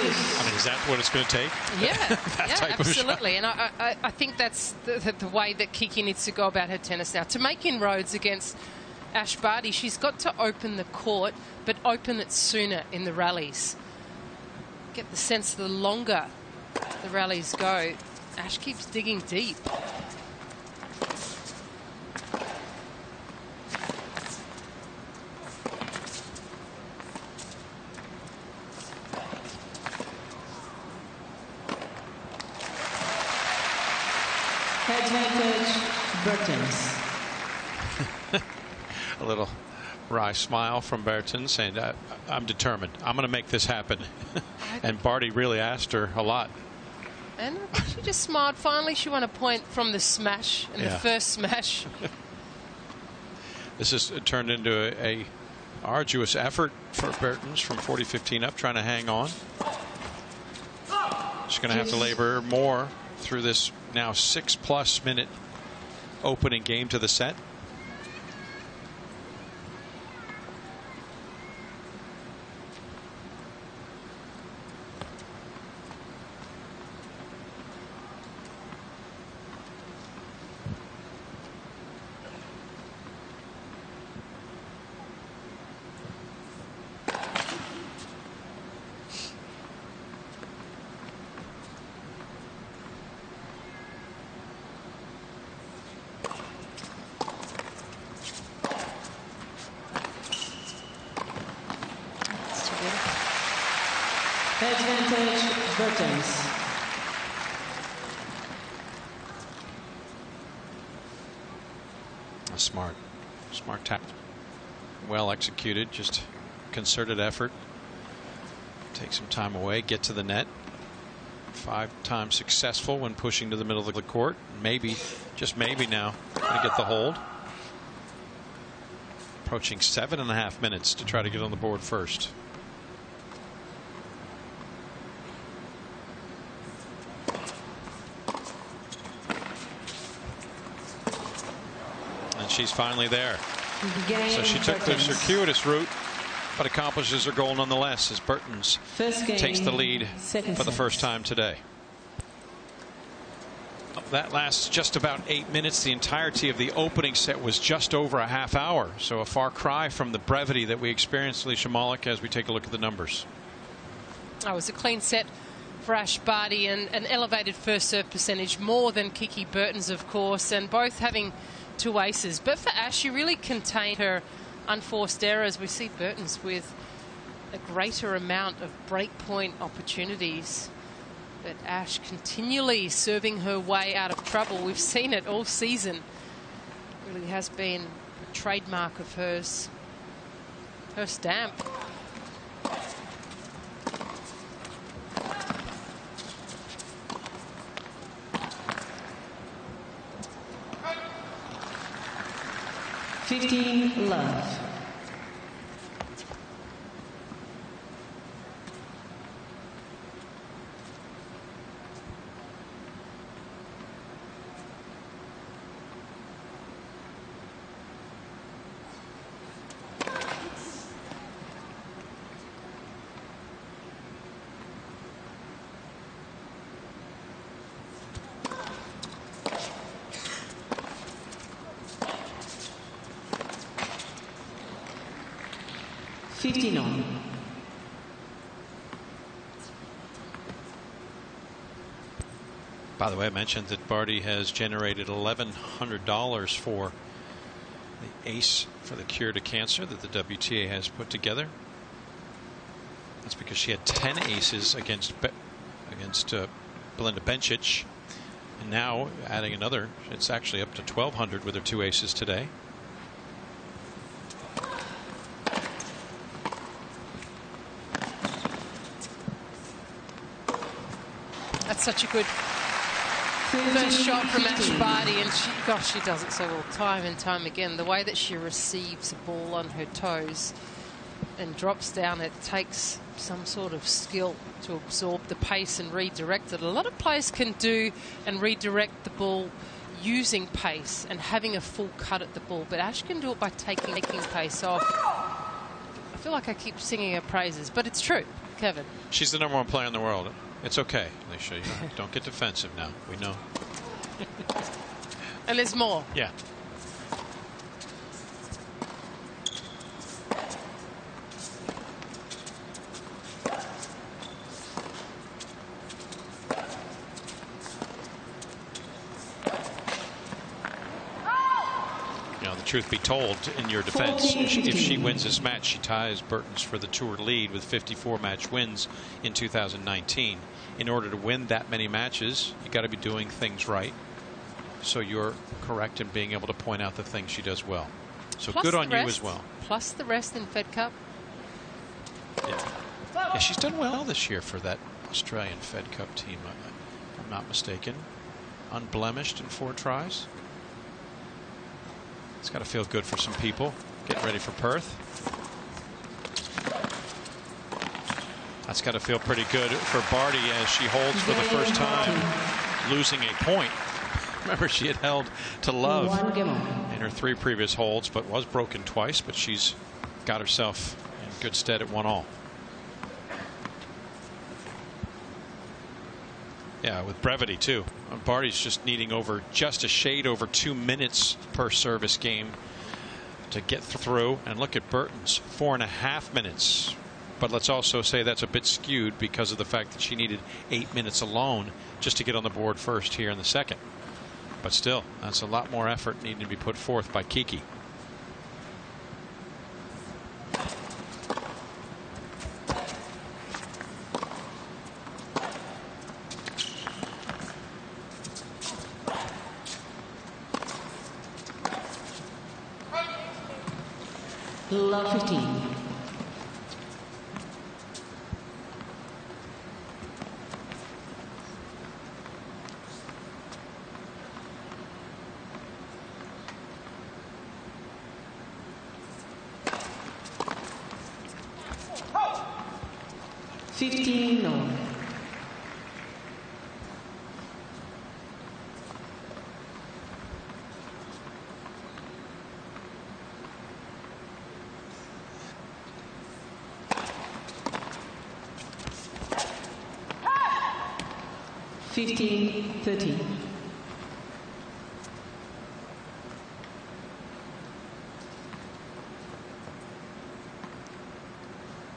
I mean, is that what it's going to take? Yeah, that type absolutely. Of shot? And I think that's the way that Kiki needs to go about her tennis now. To make inroads against Ash Barty, she's got to open the court, but open it sooner in the rallies. Get the sense the longer the rallies go, Ash keeps digging deep. Advantage, Bertens. A little wry smile from Bertens saying, I'm determined. I'm going to make this happen. And Barty really asked her a lot. And she just smiled. Finally, she won a point from the smash, and the first smash. This has turned into a arduous effort for Bertens from 40-15 up, trying to hang on. She's going to have to labor more through this now 6+ minute opening game to the set. Advantage, Bertens. A smart tap. Well executed, just concerted effort. Take some time away, get to the net. 5 times successful when pushing to the middle of the court. Maybe, just maybe now, to get the hold. Approaching 7.5 minutes to try to get on the board first. She's finally there. So she took the circuitous route, but accomplishes her goal nonetheless as Bertens takes the lead for the first time today. That lasts just about 8 minutes. The entirety of the opening set was just over a half hour. So a far cry from the brevity that we experienced, Alicia Malik, as we take a look at the numbers. Oh, it was a clean set for Ash Barty and an elevated first serve percentage, more than Kiki Bertens, of course, and both having 2 aces. But for Ash, she really contained her unforced errors. We see Bertens with a greater amount of breakpoint opportunities. But Ash continually serving her way out of trouble. We've seen it all season. It really has been a trademark of hers. Her stamp. Love. By the way, I mentioned that Barty has generated $1,100 for the ace for the cure to cancer that the WTA has put together. That's because she had 10 aces against Belinda Bencic, and now adding another, it's actually up to 1,200 with her 2 aces today. That's such a good first shot from Ash Barty, and she does it so well time and time again. The way that she receives a ball on her toes and drops down, it takes some sort of skill to absorb the pace and redirect it. A lot of players can do and redirect the ball using pace and having a full cut at the ball, but Ash can do it by taking pace off. I feel like I keep singing her praises, but it's true, Kevin. She's the #1 player in the world. It's okay, Alicia. You don't get defensive now. We know. And there's more. Yeah. truth be told, in your defense, if she wins this match, she ties Bertens for the tour lead with 54 match wins in 2019. In order to win that many matches, you got to be doing things right. So you're correct in being able to point out the things she does well. So Plus good on you rest, as well. Plus the rest in Fed Cup. Yeah, she's done well this year for that Australian Fed Cup team, if I'm not mistaken. Unblemished in 4 tries. It's got to feel good for some people getting ready for Perth. That's got to feel pretty good for Barty as she holds for the first time, losing a point. Remember, she had held to love in her 3 previous holds, but was broken twice. But she's got herself in good stead at 1-all. Yeah, with brevity too. Barty's just needing just a shade over 2 minutes per service game to get through. And look at Bertens, 4.5 minutes. But let's also say that's a bit skewed because of the fact that she needed 8 minutes alone just to get on the board first here in the second. But still, that's a lot more effort needing to be put forth by Kiki. Love 15. No. $15, 13.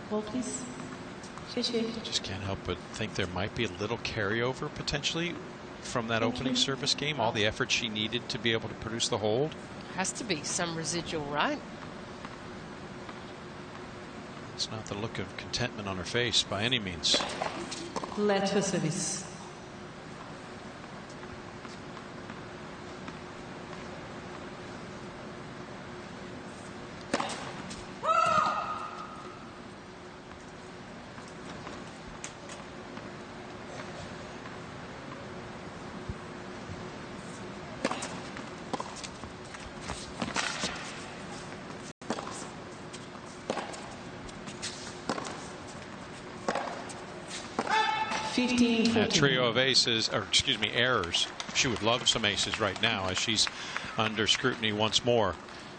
Ball, please. Just can't help but think there might be a little carryover potentially from that opening service game. All the effort she needed to be able to produce the hold. Has to be some residual, right? It's not the look of contentment on her face by any means. Let her service. A trio of aces, or excuse me, errors. She would love some aces right now as she's under scrutiny once more.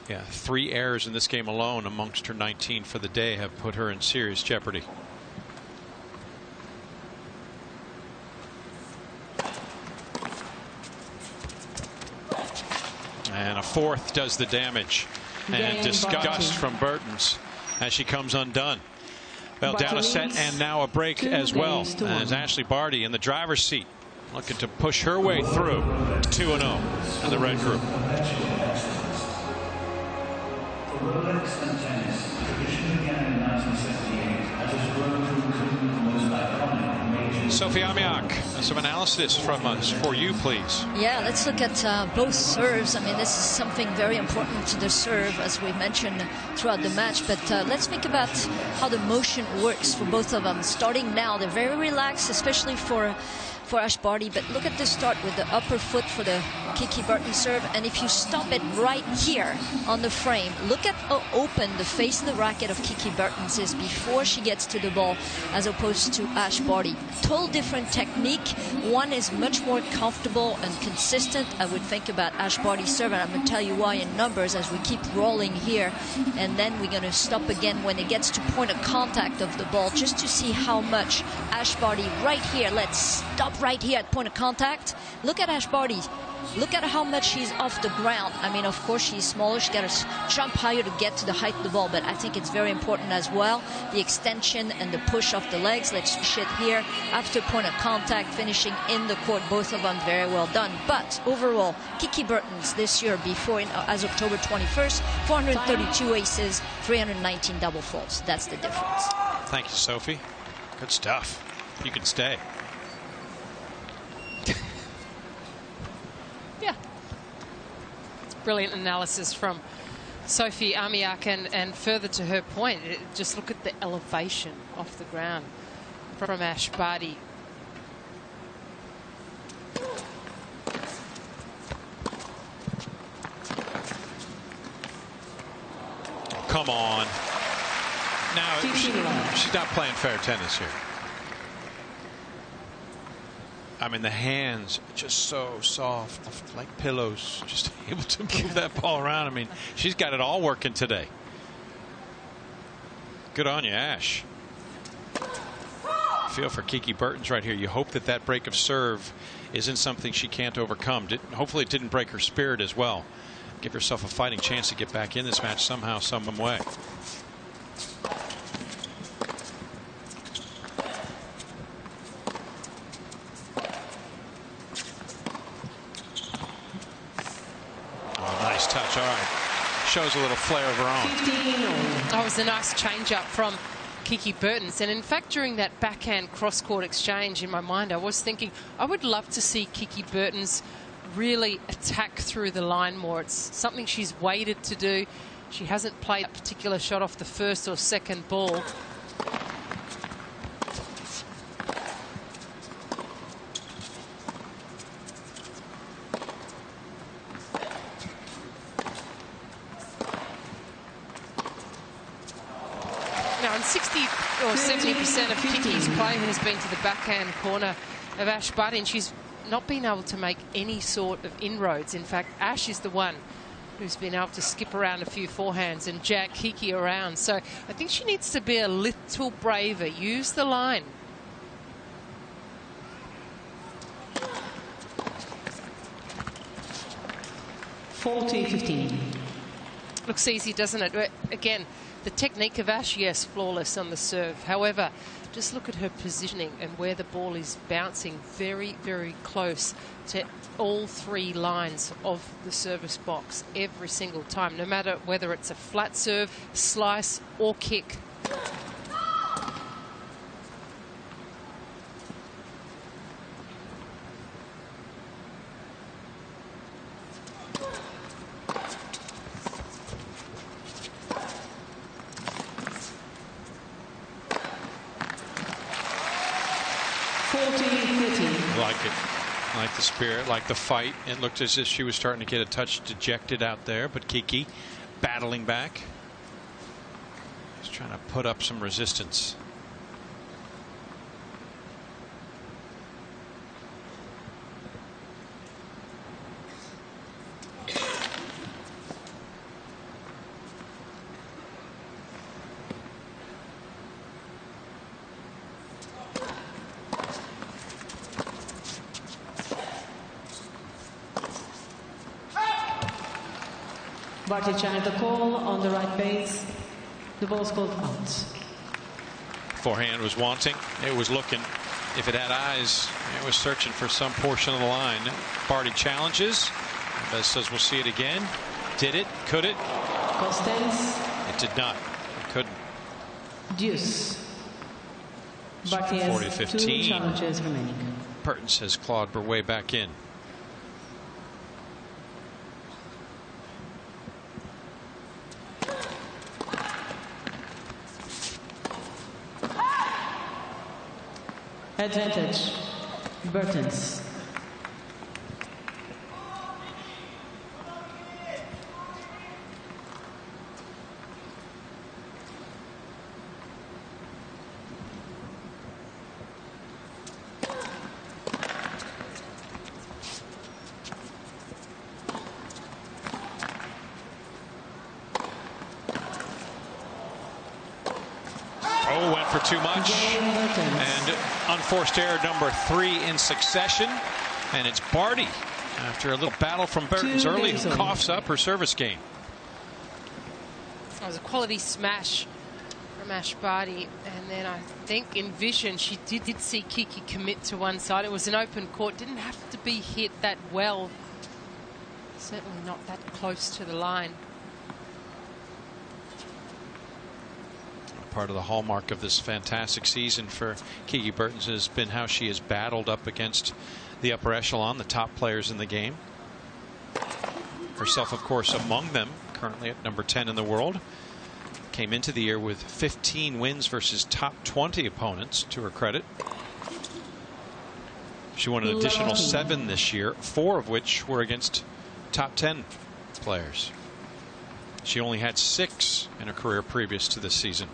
Yeah, 3 errors in this game alone amongst her 19 for the day have put her in serious jeopardy. And a 4th does the damage. And disgust from Bertens as she comes undone. Well, down a set and now a break as well, as Ashleigh Barty in the driver's seat looking to push her way through 2-0 in the red group. The Rolex and tennis tradition began in 1978 as has grown to include the most iconic major. Sophie Amiak, some analysis from us for you, please. Yeah, let's look at both serves. I mean, this is something very important to the serve, as we mentioned throughout the match. But let's think about how the motion works for both of them. Starting now, they're very relaxed, especially for Ash Barty. But look at the start with the upper foot for the Kiki Bertens serve. And if you stop it right here on the frame, look at how open the face of the racket of Kiki Bertens is before she gets to the ball, as opposed to Ash Barty. Total different technique. One is much more comfortable and consistent. I would think about Ash Barty's serve, and I'm going to tell you why in numbers as we keep rolling here. And then we're going to stop again when it gets to point of contact of the ball, just to see how much Ash Barty right here. Let's stop right here at point of contact. Look at Ash Barty. Look at how much she's off the ground. I mean, of course, she's smaller. She's got to jump higher to get to the height of the ball, but I think it's very important as well. The extension and the push of the legs. Let's push it here after point of contact, finishing in the court. Both of them very well done. But overall, Kiki Bertens this year, as October 21st, 432 aces, 319 double faults. That's the difference. Thank you, Sophie. Good stuff. You can stay. Yeah. Brilliant analysis from Sophie Amiak, and further to her point, just look at the elevation off the ground from Ash Barty. Come on. Now, she's not playing fair tennis here. I mean, the hands just so soft, like pillows, just able to move that ball around. I mean, she's got it all working today. Good on you, Ash. Feel for Kiki Bertens right here. You hope that that break of serve isn't something she can't overcome. Hopefully it didn't break her spirit as well. Give herself a fighting chance to get back in this match somehow, some way. Touch, all right. Shows a little flair of her own. That was a nice change up from Kiki Bertens. And in fact, during that backhand cross-court exchange, in my mind, I was thinking I would love to see Kiki Bertens really attack through the line more. It's something she's waited to do. She hasn't played a particular shot off the first or second ball. Now, and 60 or 70% of Kiki's play has been to the backhand corner of Ash Barty, and she's not been able to make any sort of inroads. In fact, Ash is the one who's been able to skip around a few forehands and jack Kiki around. So I think she needs to be a little braver. Use the line. (40-15). Looks easy, doesn't it? Again, the technique of Ash, yes, flawless on the serve. However, just look at her positioning and where the ball is bouncing very, very close to all three lines of the service box every single time, no matter whether it's a flat serve, slice or kick. Like it, like the spirit, like the fight. It looked as if she was starting to get a touch dejected out there, but Kiki battling back. Just trying to put up some resistance. Barty challenged the call on the right base. The ball's called out. Forehand was wanting. It was looking. If it had eyes, it was searching for some portion of the line. Barty challenges. Beth says we'll see it again. Did it? Could it? Bertens. It did not. It couldn't. Deuce. Barty has 40-15. 2 challenges remaining. Bertens has clawed her way back in. Advantage. Bertens. Oh, went for too much. And unforced error number 3 in succession. And it's Barty, after a little battle from Bertens early, who coughs up her service game. It was a quality smash from Ashleigh Barty, and then I think in vision she did see Kiki commit to one side. It was an open court, didn't have to be hit that well. Certainly not that close to the line. Part of the hallmark of this fantastic season for Kiki Bertens has been how she has battled up against the upper echelon, the top players in the game. Herself, of course, among them, currently at number 10 in the world. Came into the year with 15 wins versus top 20 opponents, to her credit. She won an additional 7 this year, 4 of which were against top 10 players. She only had 6 in her career previous to this season.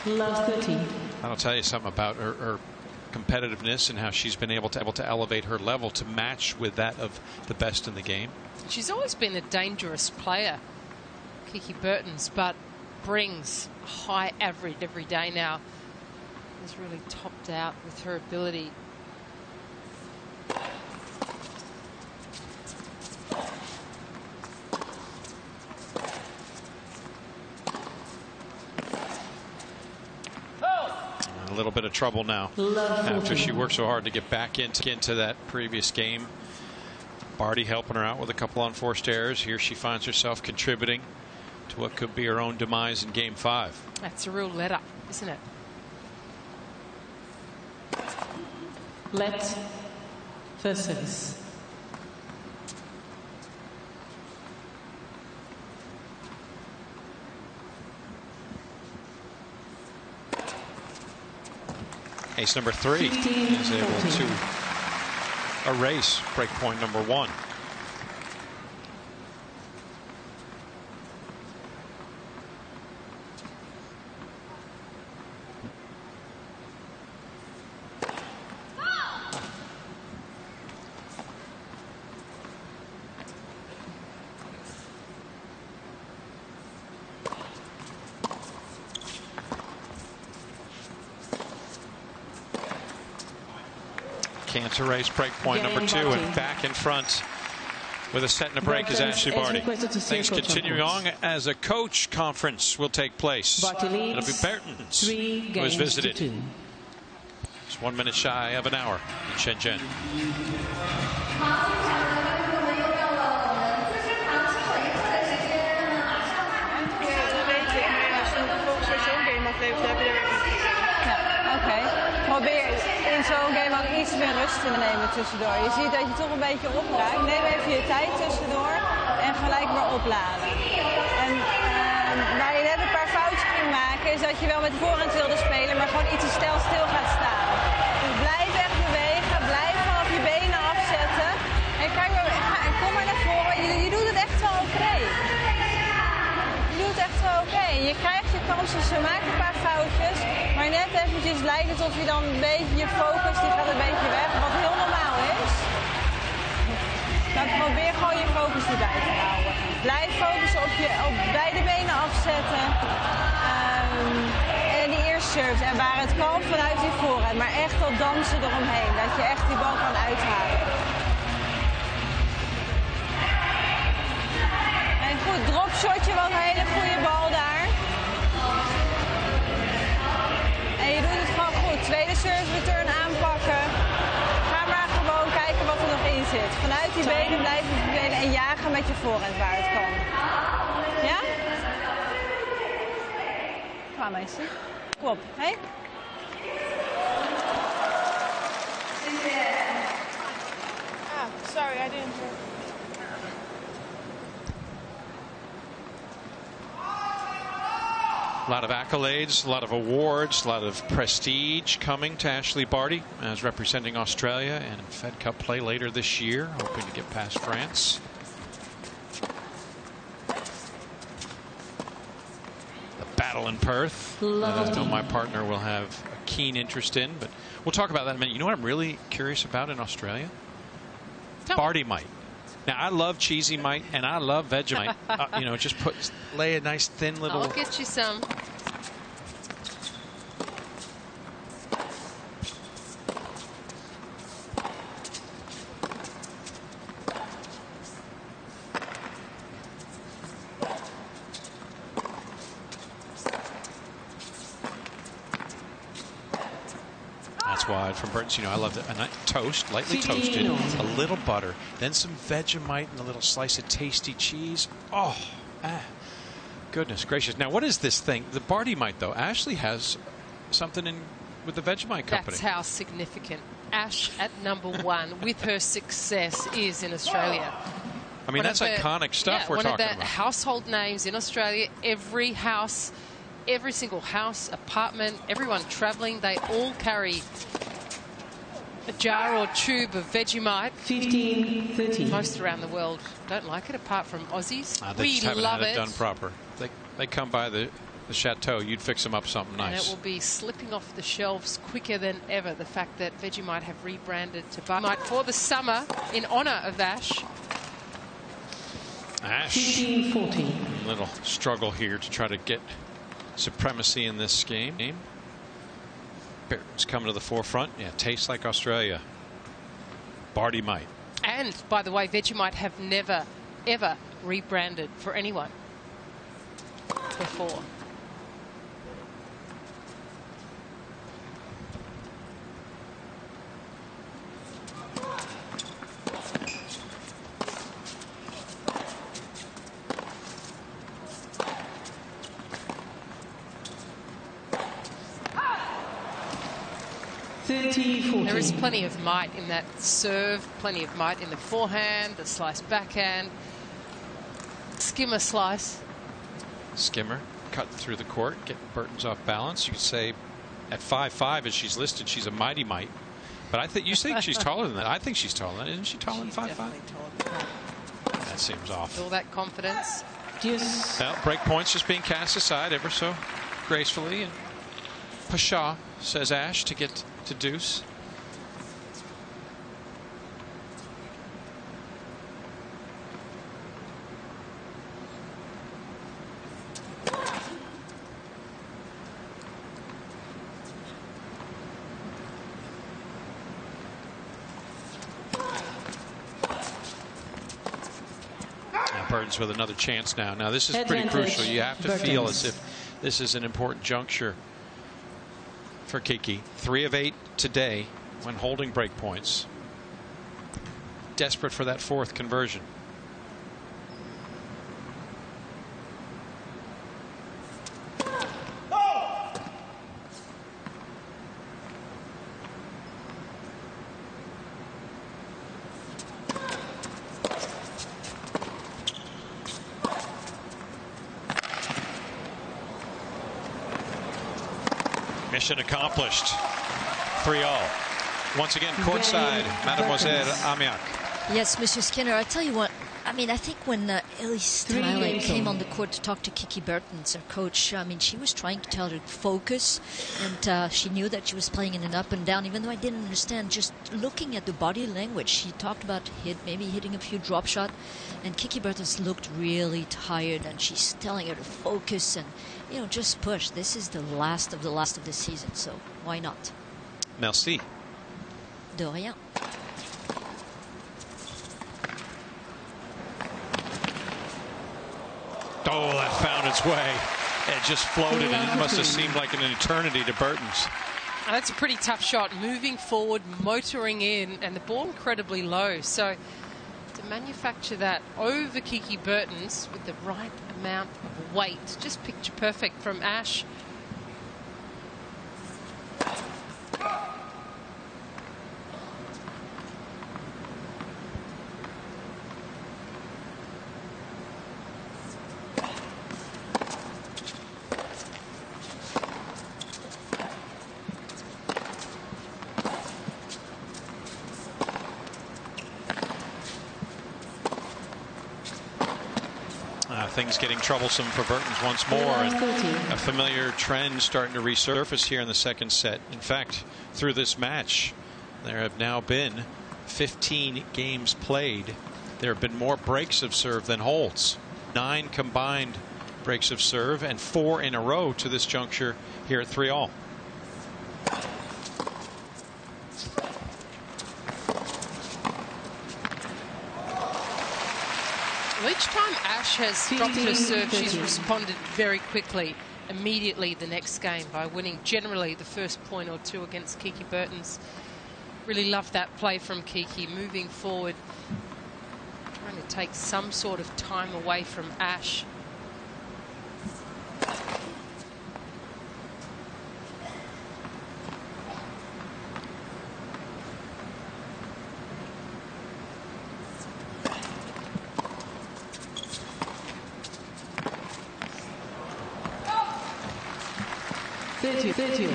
That'll tell you something about her competitiveness and how she's been able to elevate her level to match with that of the best in the game. She's always been a dangerous player, Kiki Bertens, but brings a high average every day now. Has really topped out with her ability. A little bit of trouble now after she worked so hard to get back into that previous game. Barty helping her out with a couple unforced errors. Here she finds herself contributing to what could be her own demise in game 5. That's a real let up, isn't it? Let first service. Ace number 3 is able to erase breakpoint number 1. Can't erase breakpoint number 2, and back in front with a set and a break is Ashleigh Barty. Things continuing on as a coach conference will take place. It'll be Bertens who has visited. It's 1 minute shy of an hour in Shenzhen. Probeer in zo'n game ook iets meer rust te nemen tussendoor. Je ziet dat je toch een beetje opraakt. Neem even je tijd tussendoor en gelijk maar opladen. En waar je net een paar foutjes ging maken is dat je wel met voorhand wilde spelen, maar gewoon iets te stil gaat staan. Dus blijf echt bewegen, blijf vanaf je benen afzetten. En kijk maar, kom maar naar voren. Je doet het echt wel oké. Je doet het echt wel oké. Je krijgt je kansen, ze maakt een paar foutjes. Maar net eventjes lijkt het alsof je dan een beetje je focus, die gaat een beetje weg. Wat heel normaal is. Maar probeer gewoon je focus erbij te houden. Blijf focussen op beide benen afzetten. En die eerste serve. En waar het kan vanuit die voorhand. Maar echt al dansen eromheen. Dat je echt die bal kan uithalen. En goed, dropshotje was een hele goede bal daar. En je doet het gewoon goed. Tweede service return aanpakken. Ga maar gewoon kijken wat er nog in zit. Vanuit die benen blijven spelen en jagen met je voorhand waar het kan. Ja? Kom meisje. Kom op. Hey? Sorry, I didn't hear. A lot of accolades, a lot of awards, a lot of prestige coming to Ashleigh Barty as representing Australia in Fed Cup play later this year, hoping to get past France. The battle battle in Perth. I know my partner will have a keen interest in, but we'll talk about that in a minute. You know what I'm really curious about in Australia? Barty mite. Now, I love cheesy mite and I love Vegemite. You know, just lay a nice thin little. I'll get you some. That's wide from Bertens. You know, I love it. A toast, lightly toasted, a little butter, then some Vegemite and a little slice of tasty cheese. Oh, goodness gracious. Now, what is this thing? The Barty mite, though. Ashleigh has something in with the Vegemite company. That's how significant Ash at #1 with her success is in Australia. I mean, that's iconic stuff we're talking about. One of the household names in Australia. Every house, every single house, apartment, everyone traveling, they all carry a jar or tube of Vegemite. 15-13. Most around the world don't like it, apart from Aussies. They We just haven't love had it it. done proper. They come by the chateau, you'd fix them up something nice. And it will be slipping off the shelves quicker than ever. The fact that Vegemite have rebranded to Barty for the summer in honour of Ash. 15-14. Little struggle here to try to get supremacy in this game. Bertens coming to the forefront. Yeah, tastes like Australia. Barty mite. And, by the way, Vegemite have never, ever rebranded for anyone before. There is plenty of might in that serve, plenty of might in the forehand, the slice backhand, skimmer slice. Skimmer cut through the court, getting Bertens off balance. You could say at 5'5", as she's listed, she's a mighty mite. But I think you think she's taller than that. I think she's taller than that. Isn't she taller than 5'5"? That seems off. All that confidence. Well, break points just being cast aside ever so gracefully. And Pasha, says Ash, to get to deuce. Bertens with another chance now. Now this is pretty crucial. You have to feel as if this is an important juncture for Kiki. 3 of 8 today when holding break points. Desperate for that 4th conversion. Mission accomplished. 3-all. Once again, courtside, Mademoiselle Amiak. Yes, Mr. Skinner, I tell you what, I mean, I think when Elise Tyler came on the court to talk to Kiki Bertens, her coach, I mean, she was trying to tell her to focus, and she knew that she was playing in an up and down, even though I didn't understand. Just looking at the body language, she talked about maybe hitting a few drop shot, and Kiki Bertens looked really tired, and she's telling her to focus and, you know, just push. This is the last of the season, so why not? Merci. De rien. Oh, that found its way. It just floated, and it must have seemed like an eternity to Bertens. That's a pretty tough shot. Moving forward, motoring in, and the ball incredibly low. So to manufacture that over Kiki Bertens with the right amount of weight, just picture perfect from Ash. Things getting troublesome for Bertens once more, and a familiar trend starting to resurface here in the second set. In fact, through this match, there have now been 15 games played. There have been more breaks of serve than holds. 9 combined breaks of serve, and 4 in a row to this juncture here at 3-all. Each time Ash has dropped her serve, she's responded very quickly, immediately the next game, by winning generally the first point or two against Kiki Bertens. Really loved that play from Kiki, moving forward, trying to take some sort of time away from Ash. Thank you.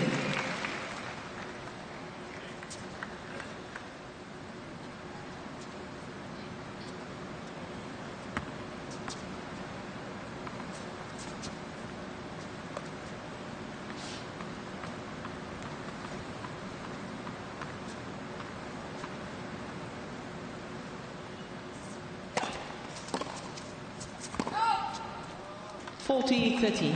$40-30.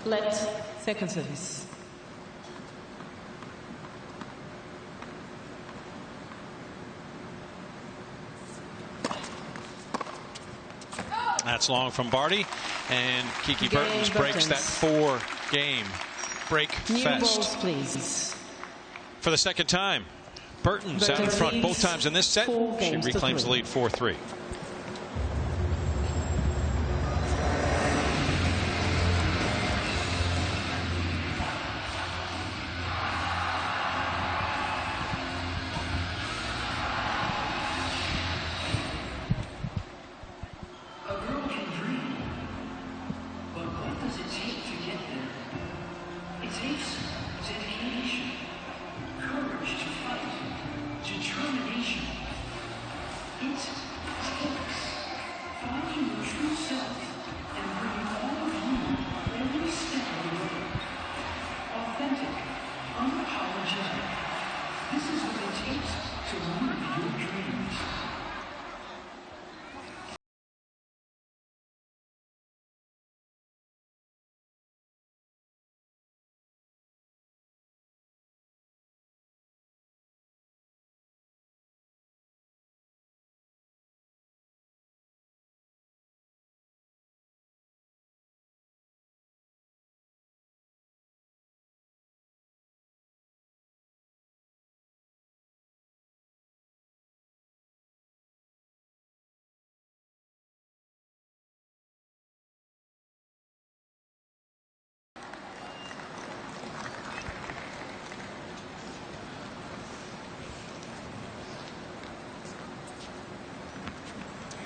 Let second service. That's long from Barty, and Kiki Bertens breaks that 4-game break fest. Please. For the second time, Bertens out in front both times in this set. She reclaims the lead 4-3.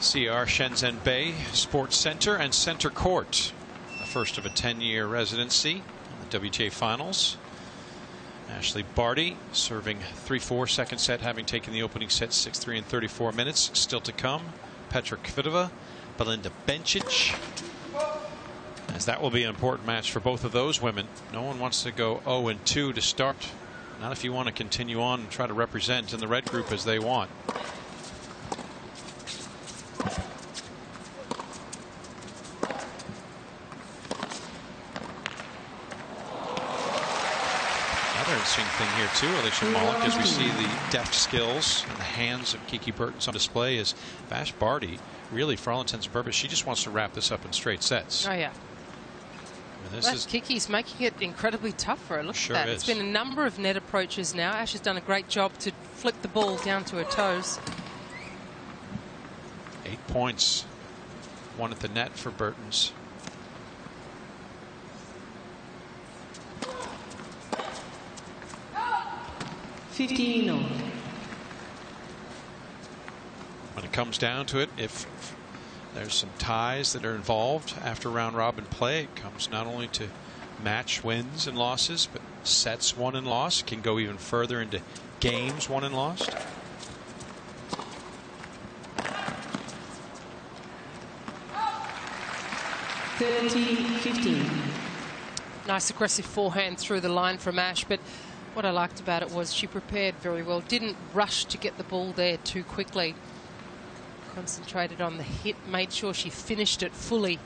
CR Shenzhen Bay Sports Center and Center Court, the first of a 10-year residency in the WTA Finals. Ashleigh Barty serving 3-4 second set, having taken the opening set 6-3 in 34 minutes. Still to come, Petra Kvitova, Belinda Bencic, as that will be an important match for both of those women. No one wants to go 0-2 to start, not if you want to continue on and try to represent in the red group as they want. Interesting thing here too, Alicia Malik, as we see the deft skills and the hands of Kiki Bertens on display, is Ash Barty really, for all intents and purposes, she just wants to wrap this up in straight sets. Oh yeah. Kiki's making it incredibly tough for her. Look at that. It's been a number of net approaches now. Ash has done a great job to flip the ball down to her toes. 8 points, 1 at the net for Bertens. 15 all. When it comes down to it, if there's some ties that are involved after round robin play, it comes not only to match wins and losses, but sets won and lost. Can go even further into games won and lost. Nice aggressive forehand through the line from Ash, but what I liked about it was she prepared very well, didn't rush to get the ball there too quickly. Concentrated on the hit, made sure she finished it fully.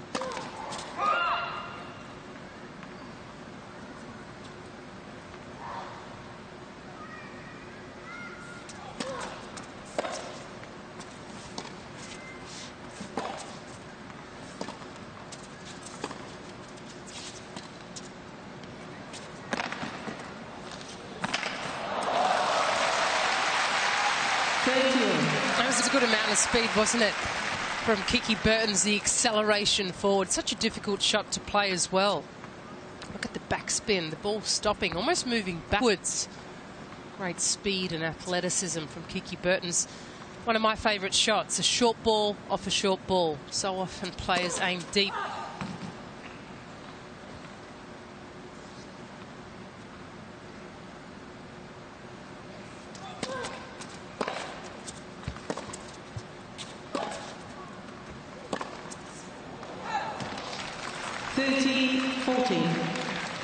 That was a good amount of speed, wasn't it, from Kiki Bertens, the acceleration forward. Such a difficult shot to play as well. Look at the backspin, the ball stopping, almost moving backwards. Great speed and athleticism from Kiki Bertens. One of my favourite shots, a short ball off a short ball. So often players aim deep.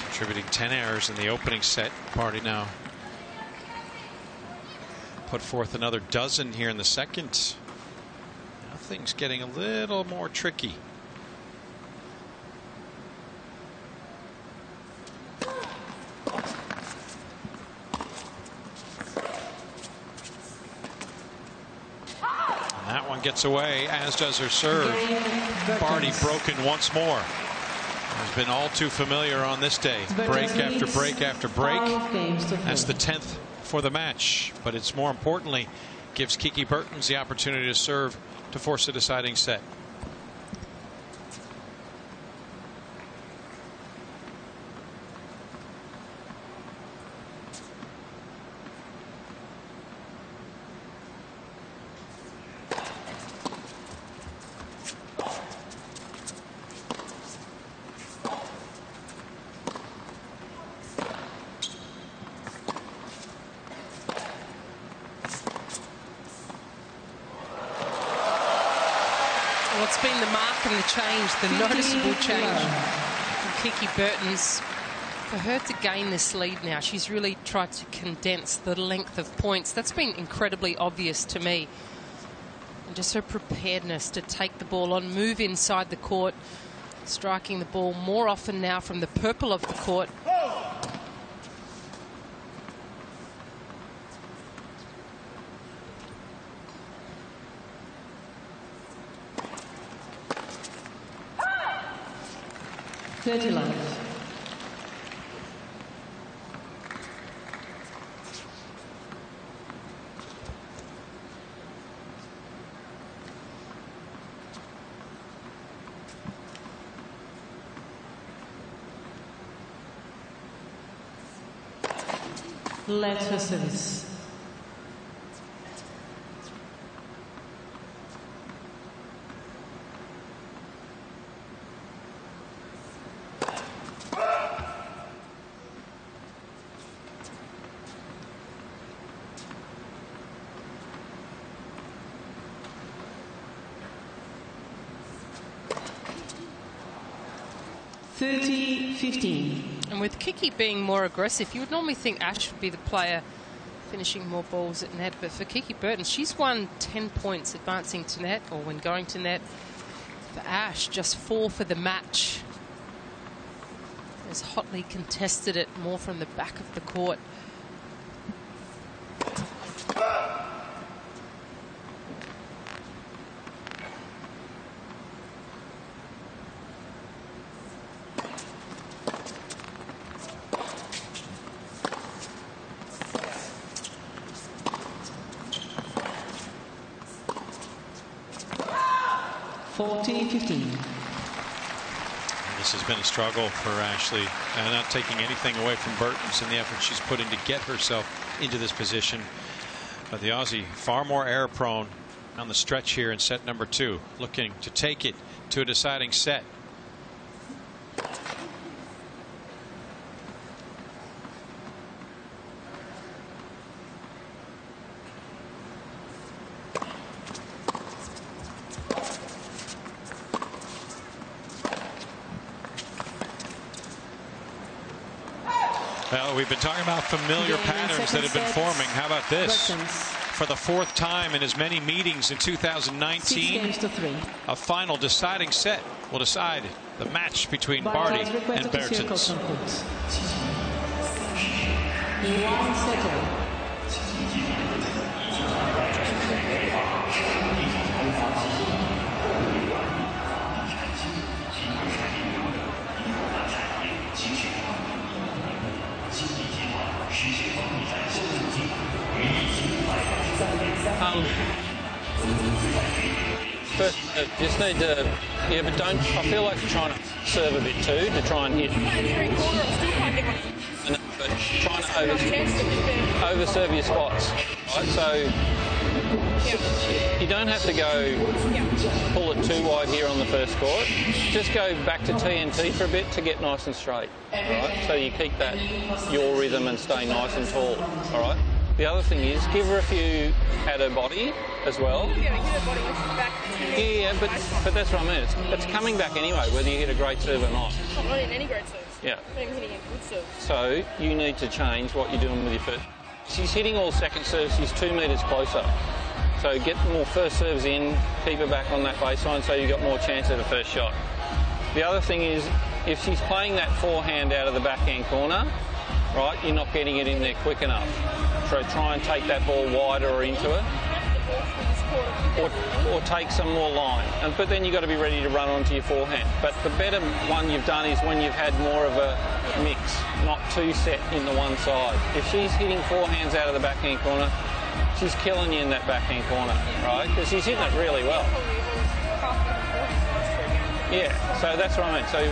Contributing 10 errors in the opening set. Barty now put forth another dozen here in the second. Now things getting a little more tricky. And that one gets away, as does her serve. Barty broken once more. Has been all too familiar on this day. Break after break after break. That's the 10th for the match. But it's more importantly gives Kiki Bertens the opportunity to serve to force a deciding set. What's been the mark and the change, the noticeable change from Kiki Bertens? For her to gain this lead now, she's really tried to condense the length of points. That's been incredibly obvious to me. And just her preparedness to take the ball on, move inside the court, striking the ball more often now from the purple of the court. Love. Let her service. And with Kiki being more aggressive, you would normally think Ash would be the player finishing more balls at net. But for Kiki Bertens, she's won 10 points advancing to net or when going to net. For Ash, just 4 for the match. Has hotly contested it more from the back of the court. This has been a struggle for Ashleigh, and not taking anything away from Bertens and the effort she's put in to get herself into this position. But the Aussie far more error prone on the stretch here in set number 2, looking to take it to a deciding set. Well, we've been talking about familiar patterns that have been forming. How about this? For the 4th time in as many meetings in 2019, a final deciding set will decide the match between Barty and Bertens. First, just need to, but don't, I feel like you're trying to serve a bit too, to try and hit. But trying to over-serve your spots. Right? So you don't have to go pull it too wide here on the first court. Just go back to TNT for a bit to get nice and straight. Right? So you keep that your rhythm and stay nice and tall. All right. The other thing is give her a few at her body as well. Yeah, but that's what I mean. It's coming back anyway, whether you hit a great serve or not. I'm not hitting any great serves. Yeah. I'm hitting a good serve. So you need to change what you're doing with your first. She's hitting all second serves. She's 2 metres closer. So get more first serves in, keep her back on that baseline so you've got more chance at a first shot. The other thing is if she's playing that forehand out of the backhand corner, right, you're not getting it in there quick enough. So try and take that ball wider or into it, or take some more line. But then you've got to be ready to run onto your forehand. But the better one you've done is when you've had more of a mix, not too set in the one side. If she's hitting forehands out of the backhand corner, she's killing you in that backhand corner, right? Because she's hitting it really well. Yeah, so that's what I mean. So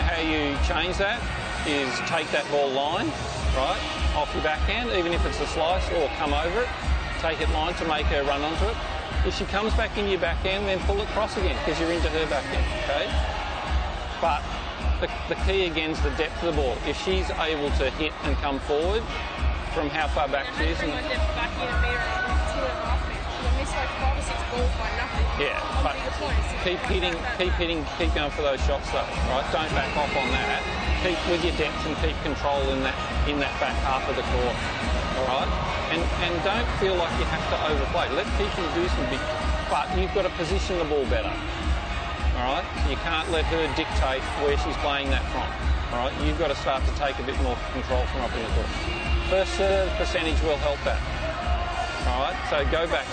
how you change that is take that ball line, right, off your backhand, even if it's a slice, or come over it, take it line to make her run onto it. If she comes back into your backhand, then pull it cross again, because you're into her backhand, okay? But the key again is the depth of the ball. If she's able to hit and come forward from how far back she is. Yeah, but keep hitting, keep going for those shots though, right? Don't back off on that. Keep with your depth and keep control in that back half of the court, all right? And don't feel like you have to overplay. Let Kiki do some big, but you've got to position the ball better, all right? You can't let her dictate where she's playing that from, all right? You've got to start to take a bit more control from up in the court. First serve percentage will help that, all right? So go back.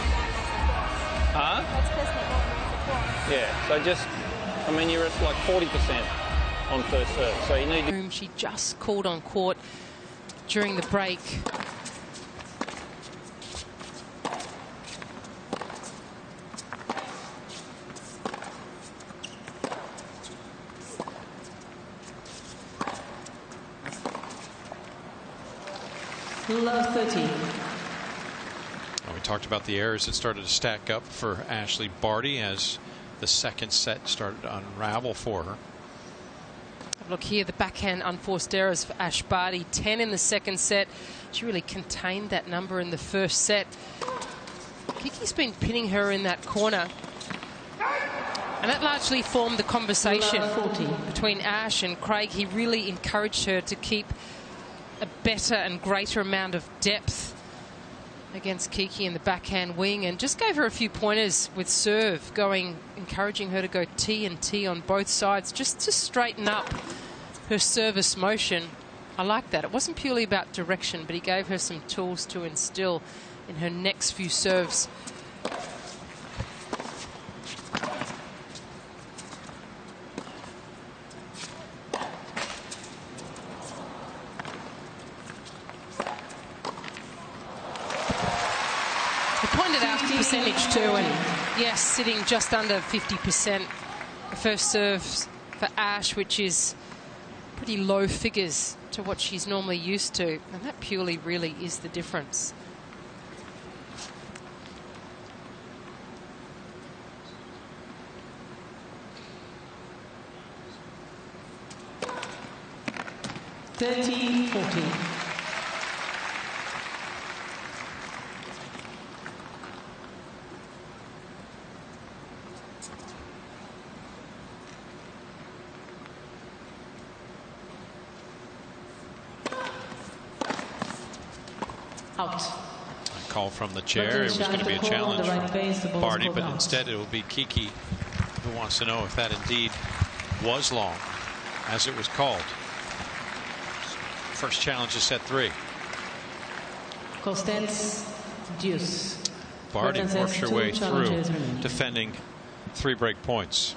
Huh? Yeah, so just, I mean, you're at like 40% on first serve, so you need to... She just called on court during the break. Love 13. We talked about the errors that started to stack up for Ashleigh Barty as the second set started to unravel for her. Look here, the backhand unforced errors for Ash Barty. 10 in the second set. She really contained that number in the first set. Kiki's been pinning her in that corner. And that largely formed the conversation between Ash and Craig. He really encouraged her to keep a better and greater amount of depth against Kiki in the backhand wing, and just gave her a few pointers with serve, encouraging her to go T and T on both sides, just to straighten up her service motion. I like that. It wasn't purely about direction, but he gave her some tools to instill in her next few serves. Percentage too, and yes, sitting just under 50%. The first serve for Ash, which is pretty low figures to what she's normally used to. And that purely really is the difference. Out. A call from the chair. It was going to be a challenge from Barty, but instead it will be Kiki who wants to know if that indeed was long, as it was called. First challenge is set 3. Constance Deuce. Barty Bertens works her has way 2 through, challenges remaining. defending 3 break points.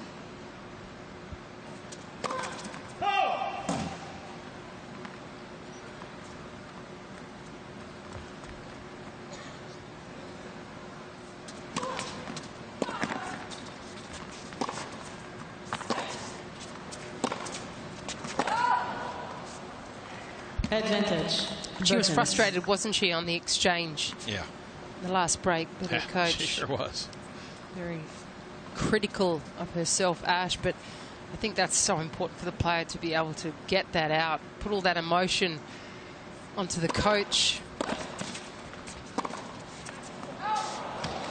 Advantage. She was Bertens. frustrated, wasn't she, on the exchange? Yeah. The last break with her coach. She sure was. Very critical of herself, Ash, but I think that's so important for the player to be able to get that out, put all that emotion onto the coach.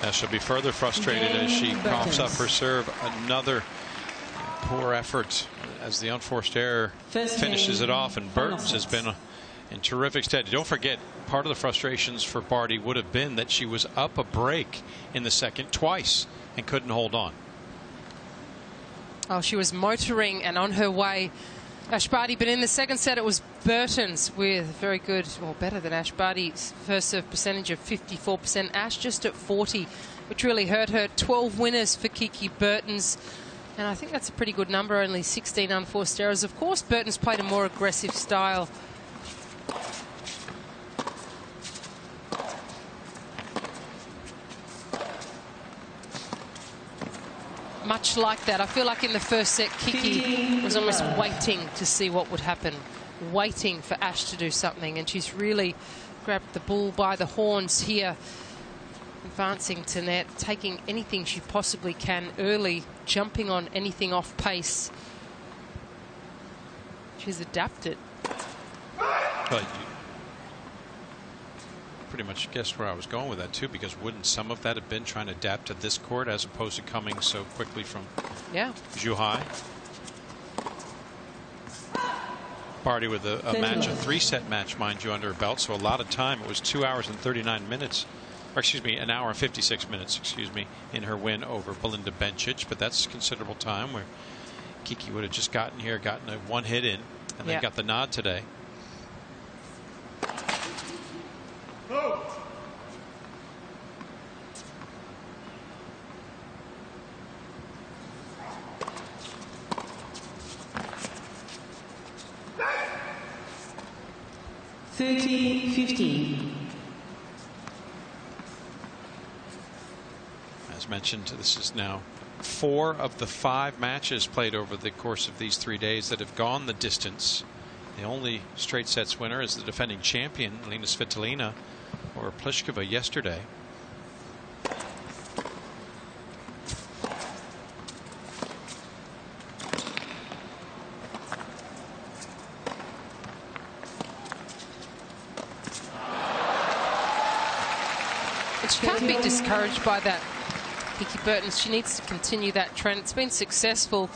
Now she'll be further frustrated as she coughs up her serve. Another poor effort as the unforced error finishes it off, and Bertens has been in terrific stead. Don't forget, part of the frustrations for Barty would have been that she was up a break in the second twice and couldn't hold on. Oh, she was motoring and on her way, Ash Barty, but in the second set it was Bertens with very good, or better than Ash Barty's first serve percentage of 54%. Ash just at 40, which really hurt her. 12 winners for Kiki Bertens, and I think that's a pretty good number, only 16 unforced errors. Of course, Bertens played a more aggressive style. Much like that. I feel like in the first set, Kiki was almost waiting to see what would happen, waiting for Ash to do something, and she's really grabbed the bull by the horns here, advancing to net, taking anything she possibly can early, jumping on anything off pace. She's adapted. But you pretty much guessed where I was going with that too, because wouldn't some of that have been trying to adapt to this court as opposed to coming so quickly from Zhuhai? Barty with a match, a 3-set match, mind you, under her belt, so a lot of time. It was 2 hours and 39 minutes, or excuse me, an hour and 56 minutes, excuse me, in her win over Belinda Bencic, but that's considerable time where Kiki would have just gotten here, gotten a 1 hit in, and then got the nod today. As mentioned, this is now 4 of the 5 matches played over the course of these 3 days that have gone the distance. The only straight sets winner is the defending champion, Lena Svitolina, or Pliskova yesterday. But she can't be discouraged by that, Kiki Bertens. She needs to continue that trend. It's been successful.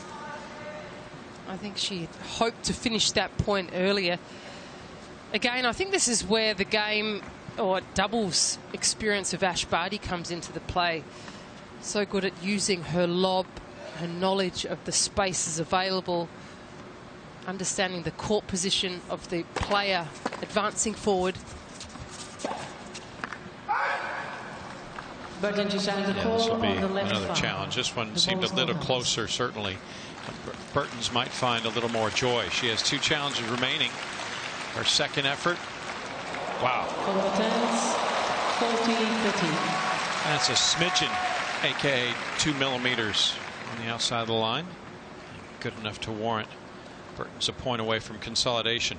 I think she hoped to finish that point earlier. Again, I think this is where the game or doubles experience of Ash Barty comes into the play. So good at using her lob, her knowledge of the spaces available, understanding the court position of the player advancing forward. This will be another challenge. This one seemed a little closer, certainly. Bertens might find a little more joy. She has 2 challenges remaining. Her second effort. Wow. That's a smidgen, aka 2 millimeters on the outside of the line. good enough to warrant Bertens a point away from consolidation.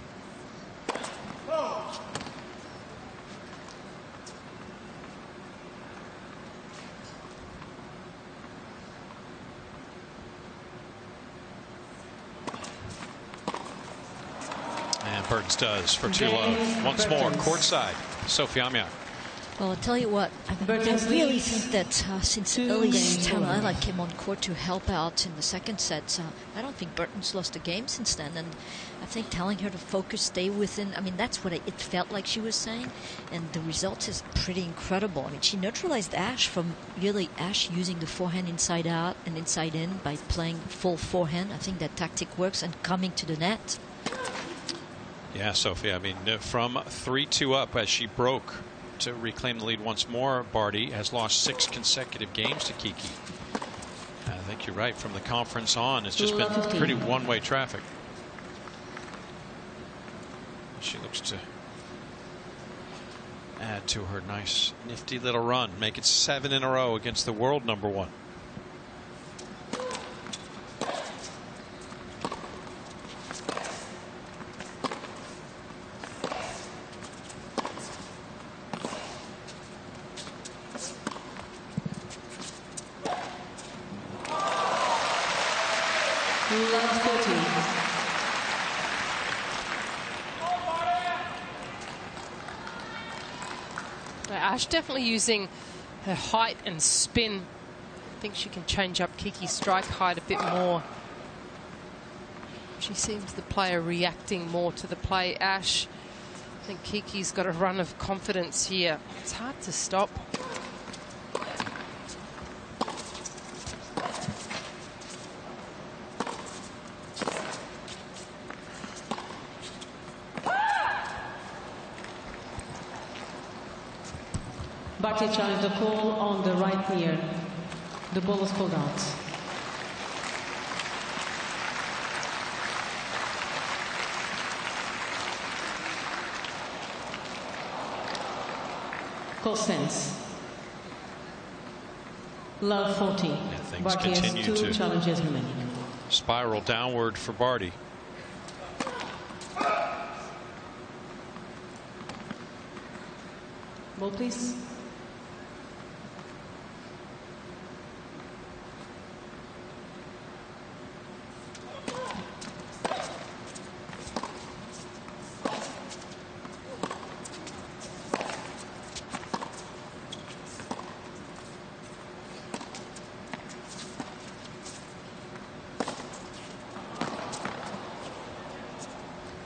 And Bertens does for 2-love. Once more, courtside, Sophie Amiak. Well, I'll tell you what, I really think that since Elise Talala came on court to help out in the second set, I don't think Bertens lost a game since then. And I think telling her to focus, stay within, I mean, that's what it felt like she was saying. And the result is pretty incredible. I mean, she neutralized Ash from really Ash using the forehand inside out and inside in by playing full forehand. I think that tactic works and coming to the net. Yeah, Sophie, I mean, from 3-2 up as she broke to reclaim the lead once more, Barty has lost 6 consecutive games to Kiki. I think you're right. From the conference on, it's just been pretty one-way traffic. She looks to add to her nice, nifty little run, make it 7 in a row against the world #1. Ash definitely using her height and spin. I think she can change up Kiki's strike height a bit more. She seems the player reacting more to the play. Ash, I think Kiki's got a run of confidence here. It's hard to stop. Barty challenged the call on the right ear. The ball was pulled out. Call sense. Love 40. Yeah, things Barty has continue 2 to challenges remaining. spiral downward for Barty. Ball, please.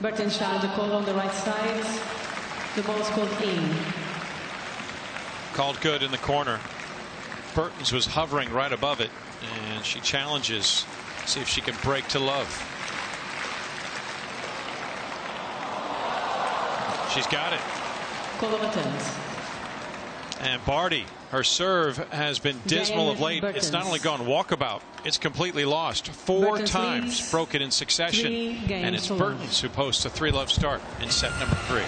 Bertens challenged the call on the right side. The ball is called in. Called good in the corner. Bertens was hovering right above it, and she challenges, see if she can break to love. She's got it. Call of Bertens. And Barty, her serve has been dismal of late. It's not only gone walkabout, it's completely lost. 4 times broken in succession. And it's Bertens who posts a 3-love start in set number 3.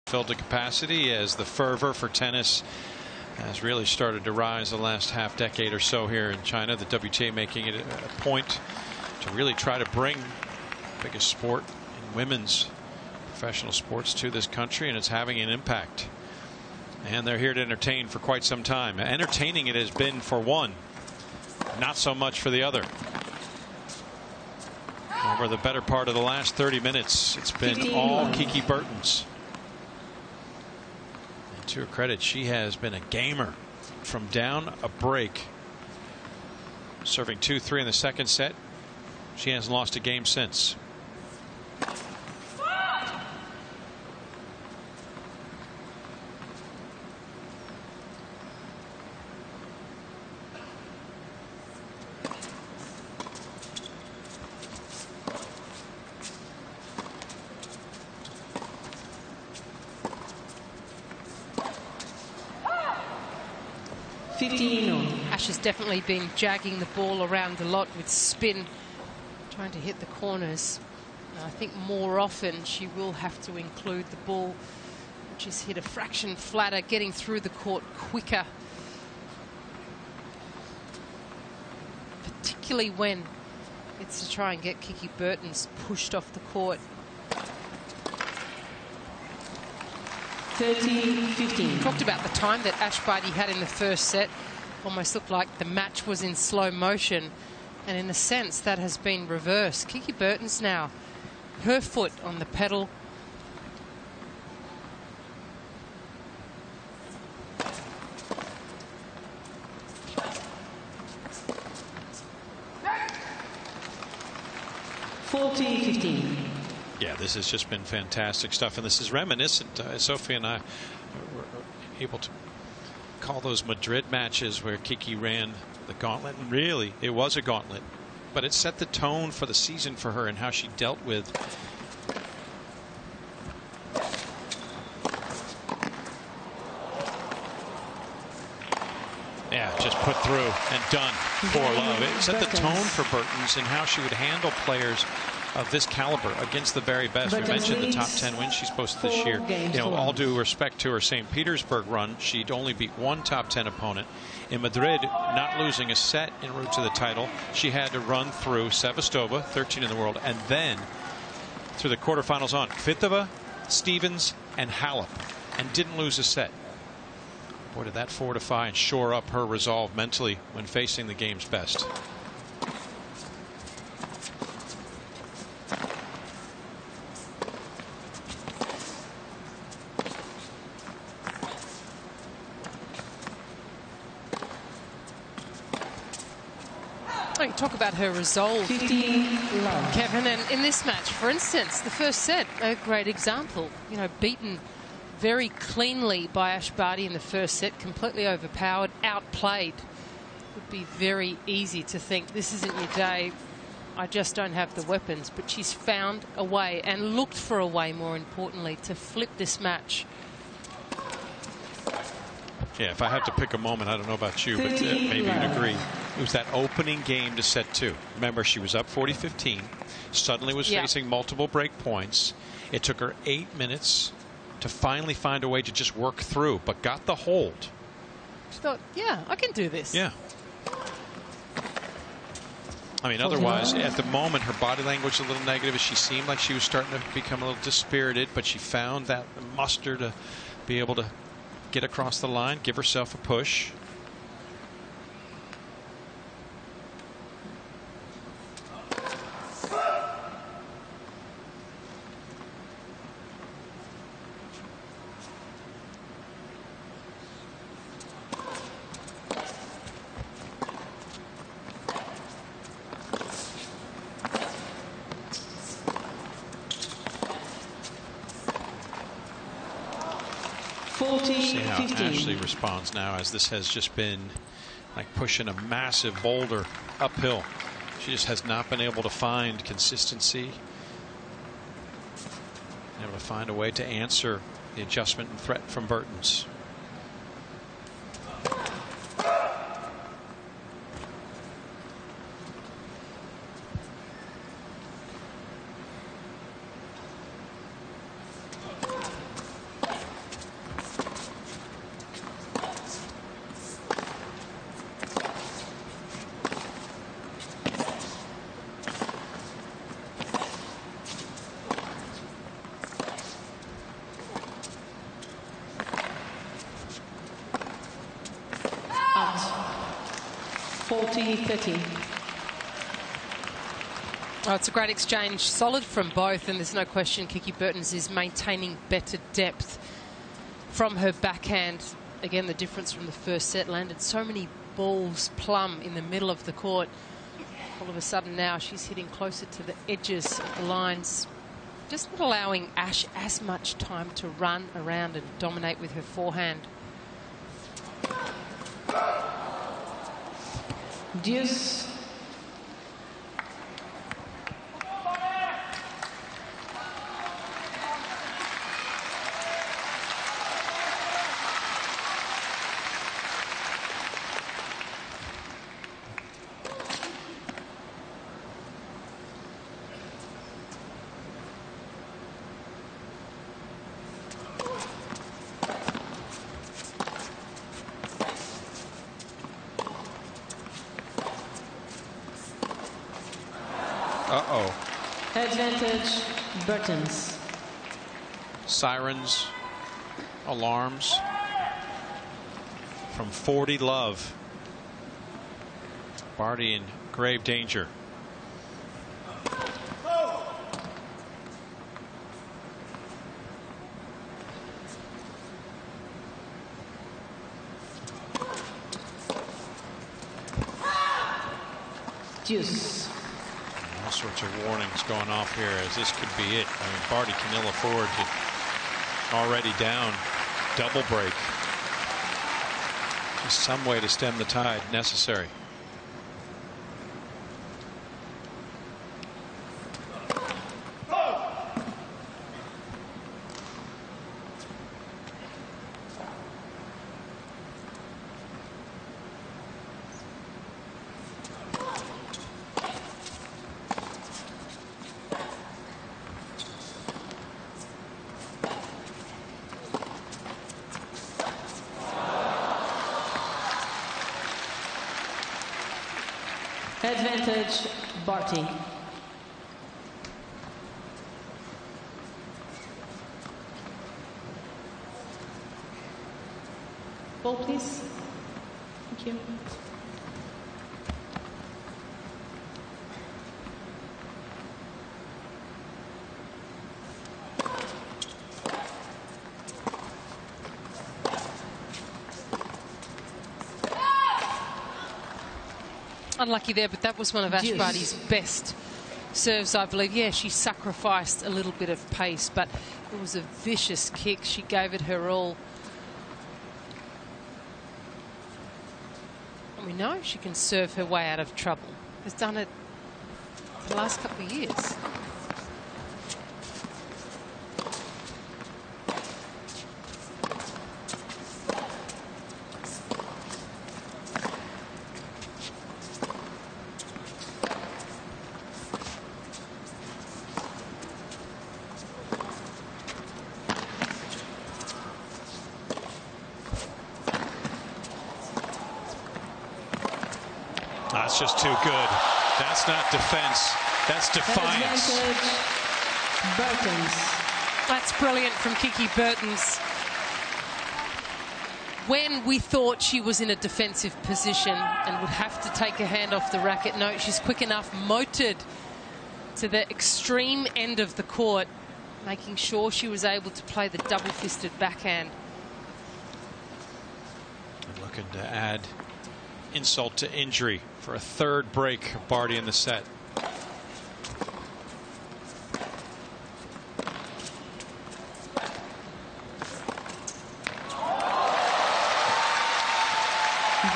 Filled to capacity as the fervor for tennis has really started to rise the last half decade or so here in China. The WTA making it a point to really try to bring the biggest sport in women's professional sports to this country, and it's having an impact. And they're here to entertain for quite some time. Entertaining it has been for one, not so much for the other. Over the better part of the last 30 minutes, it's been all Kiki Bertens. And to her credit, she has been a gamer from down a break. Serving 2-3 in the second set. She hasn't lost a game since. Ash has definitely been jagging the ball around a lot with spin, trying to hit the corners. And I think more often she will have to include the ball, which is hit a fraction flatter, getting through the court quicker. Particularly when it's to try and get Kiki Bertens pushed off the court. 13-15. Talked about the time that Ash Barty had in the first set. Almost looked like the match was in slow motion. And in a sense, that has been reversed. Kiki Bertens now, her foot on the pedal. Yeah, this has just been fantastic stuff, and this is reminiscent. Sophie and I were able to call those Madrid matches where Kiki ran the gauntlet, and really it was a gauntlet, but it set the tone for the season for her and how she dealt with just put through and done for love. It set the tone for Bertens and how she would handle players of this caliber against the very best. We mentioned the top 10 wins she's posted this year. You know, all due respect to her St. Petersburg run, she'd only beat one top 10 opponent. In Madrid, not losing a set en route to the title, she had to run through Sevastova, 13 in the world, and then through the quarterfinals on Kvitova, Stevens, and Halep, and didn't lose a set. Boy, did that fortify and shore up her resolve mentally when facing the game's best. Talk about her resolve, Kevin, and in this match, for instance, the first set, a great example. You know, beaten very cleanly by Ash Barty in the first set, completely overpowered, outplayed. Would be very easy to think this isn't your day, I just don't have the weapons, but she's found a way and looked for a way, more importantly, to flip this match. Yeah, if I had to pick a moment, I don't know about you, but maybe you'd agree. It was that opening game to set 2. Remember, she was up 40-15, suddenly was facing multiple break points. It took her 8 minutes to finally find a way to just work through, but got the hold. She thought, yeah, I can do this. Yeah. I mean, otherwise, at the moment, her body language was a little negative. She seemed like she was starting to become a little dispirited, but she found that muster to be able to get across the line, give herself a push. See how Ashleigh responds now, as this has just been like pushing a massive boulder uphill. She just has not been able to find consistency, able to find a way to answer the adjustment and threat from Bertens. 40-30. Oh, it's a great exchange, solid from both, and there's no question Kiki Bertens is maintaining better depth from her backhand. Again, the difference from the first set, landed so many balls plumb in the middle of the court. All of a sudden now she's hitting closer to the edges of the lines, just not allowing Ash as much time to run around and dominate with her forehand. Deuce. Uh-oh. Advantage, Bertens. Sirens, alarms from 40 love. Barty in grave danger. Deuce. All sorts of warnings going off here, as this could be it. I mean, Barty can ill afford to, already down, double break. Just some way to stem the tide necessary. Advantage, Barty. Ball, please. Thank you. Unlucky there, but that was one of Ash Barty's best serves, I believe. Yeah, she sacrificed a little bit of pace, but it was a vicious kick. She gave it her all. And we know she can serve her way out of trouble. Has done it the last couple of years. That's just too good. That's not defense. That's defiance. Bertens. That's brilliant from Kiki Bertens. When we thought she was in a defensive position and would have to take her hand off the racket, no, she's quick enough, motored to the extreme end of the court, making sure she was able to play the double-fisted backhand. And looking to add insult to injury for a third break of Barty in the set.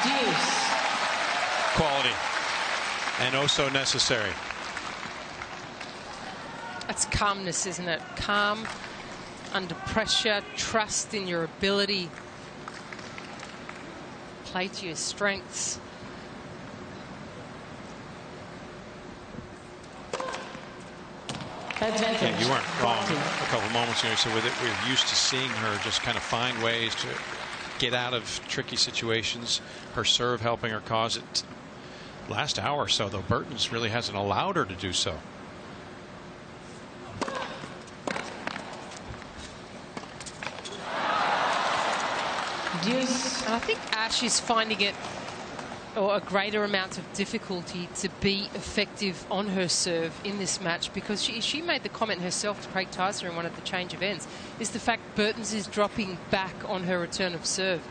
Deuce. Quality and oh so necessary. That's calmness, isn't it? Calm under pressure, trust in your ability, play to your strengths. Yeah, you weren't wrong a couple of moments ago. So with it, we're used to seeing her just kind of find ways to get out of tricky situations. Her serve helping her cause it. Last hour or so, though, Bertens really hasn't allowed her to do so. Deuce. And I think Ash is finding it or a greater amount of difficulty to be effective on her serve in this match, because she made the comment herself to Craig Tyser in one of the change of ends, is the fact Bertens is dropping back on her return of serve.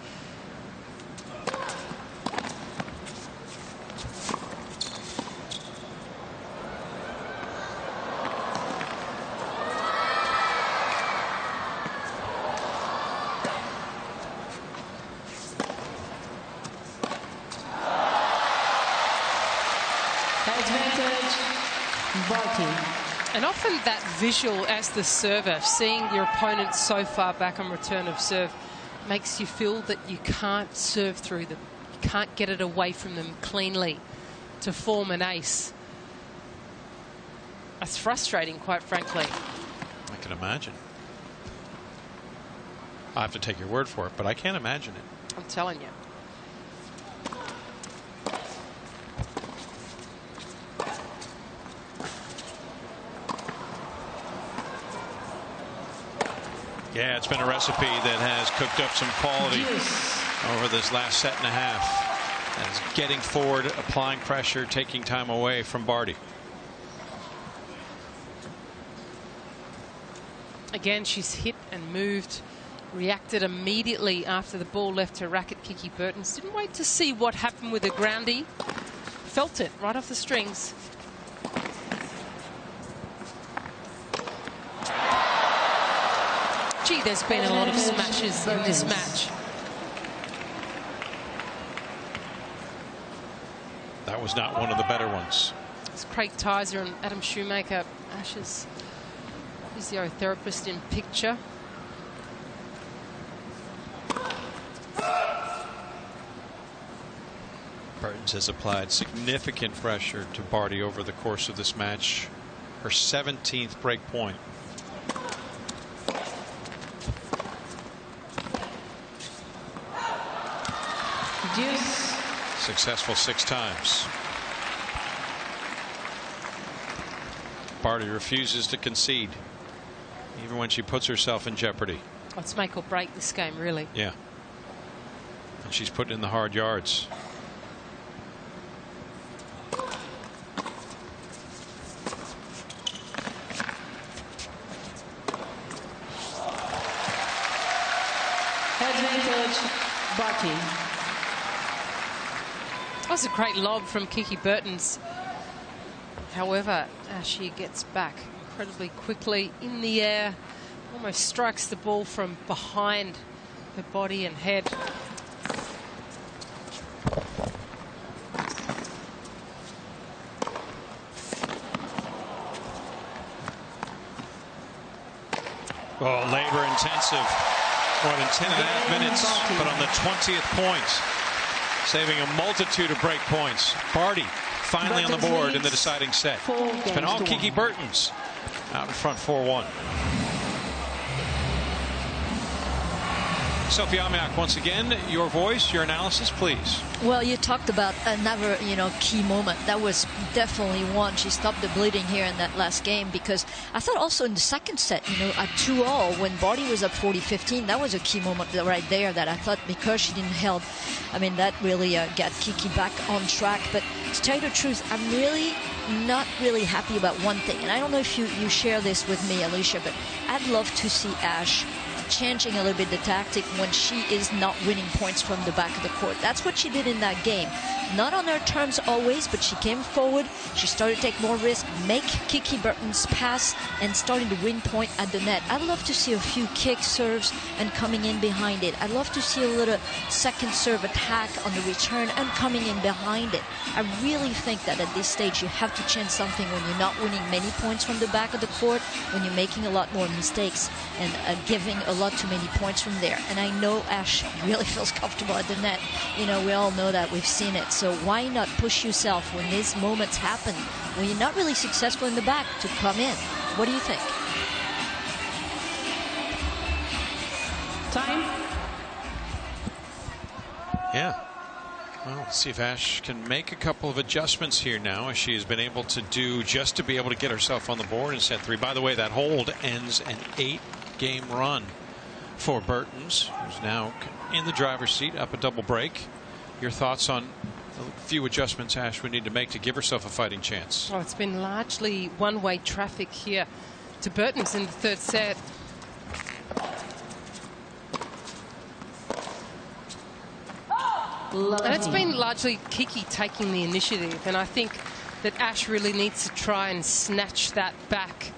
Barty. And often that visual as the server, seeing your opponent so far back on return of serve, makes you feel that you can't serve through them. You can't get it away from them cleanly to form an ace. That's frustrating, quite frankly. I can imagine. I have to take your word for it, but I can't imagine it. I'm telling you. Yeah, it's been a recipe that has cooked up some quality over this last set and a half. And it's getting forward, applying pressure, taking time away from Barty. Again, she's hit and moved, reacted immediately after the ball left her racket. Kiki Bertens didn't wait to see what happened with the groundie. Felt it right off the strings. Gee, there's been a lot of smashes in this match. That was not one of the better ones. It's Craig Tyser and Adam Shoemaker, Ash's physiotherapist, in picture. Bertens has applied significant pressure to Barty over the course of this match. Her 17th break point. Successful 6 times. Barty refuses to concede, even when she puts herself in jeopardy. Let's make or break this game, really. Yeah. And she's putting in the hard yards. Advantage, Barty. That was a great lob from Kiki Bertens. However, she gets back incredibly quickly in the air, almost strikes the ball from behind her body and head. Oh, labor intensive. More than 10.5 minutes, but on the 20th point, saving a multitude of break points. Barty finally on the board in the deciding set. It's been all Kiki Bertens out in front 4-1. Sophie Amiak, once again, your voice, your analysis, please. Well, you talked about another, key moment. That was definitely one. She stopped the bleeding here in that last game, because I thought also in the second set, at 2-0, when Barty was up 40-15, that was a key moment right there that I thought, because she didn't help, that really got Kiki back on track. But to tell you the truth, I'm really not really happy about one thing. And I don't know if you share this with me, Alicia, but I'd love to see Ash changing a little bit the tactic when she is not winning points from the back of the court. That's what she did in that game. Not on her terms always, but she came forward. She started to take more risk, make Kiki Bertens pass, and starting to win point at the net. I'd love to see a few kick serves and coming in behind it. I'd love to see a little second serve attack on the return and coming in behind it. I really think that at this stage you have to change something when you're not winning many points from the back of the court, when you're making a lot more mistakes and giving a lot too many points from there. And I know Ash really feels comfortable at the net. We all know that. We've seen it. So why not push yourself when these moments happen, when you're not really successful in the back, to come in? What do you think? Time. Yeah. Well, let's see if Ash can make a couple of adjustments here now, as she has been able to do, just to be able to get herself on the board in set 3. By the way, that hold ends an 8-game run for Bertens, who's now in the driver's seat, up a double break. Your thoughts on A few adjustments Ash would need to make to give herself a fighting chance. Oh, it's been largely one-way traffic here to Bertens in the third set. And it's been largely Kiki taking the initiative, and I think that Ash really needs to try and snatch that back.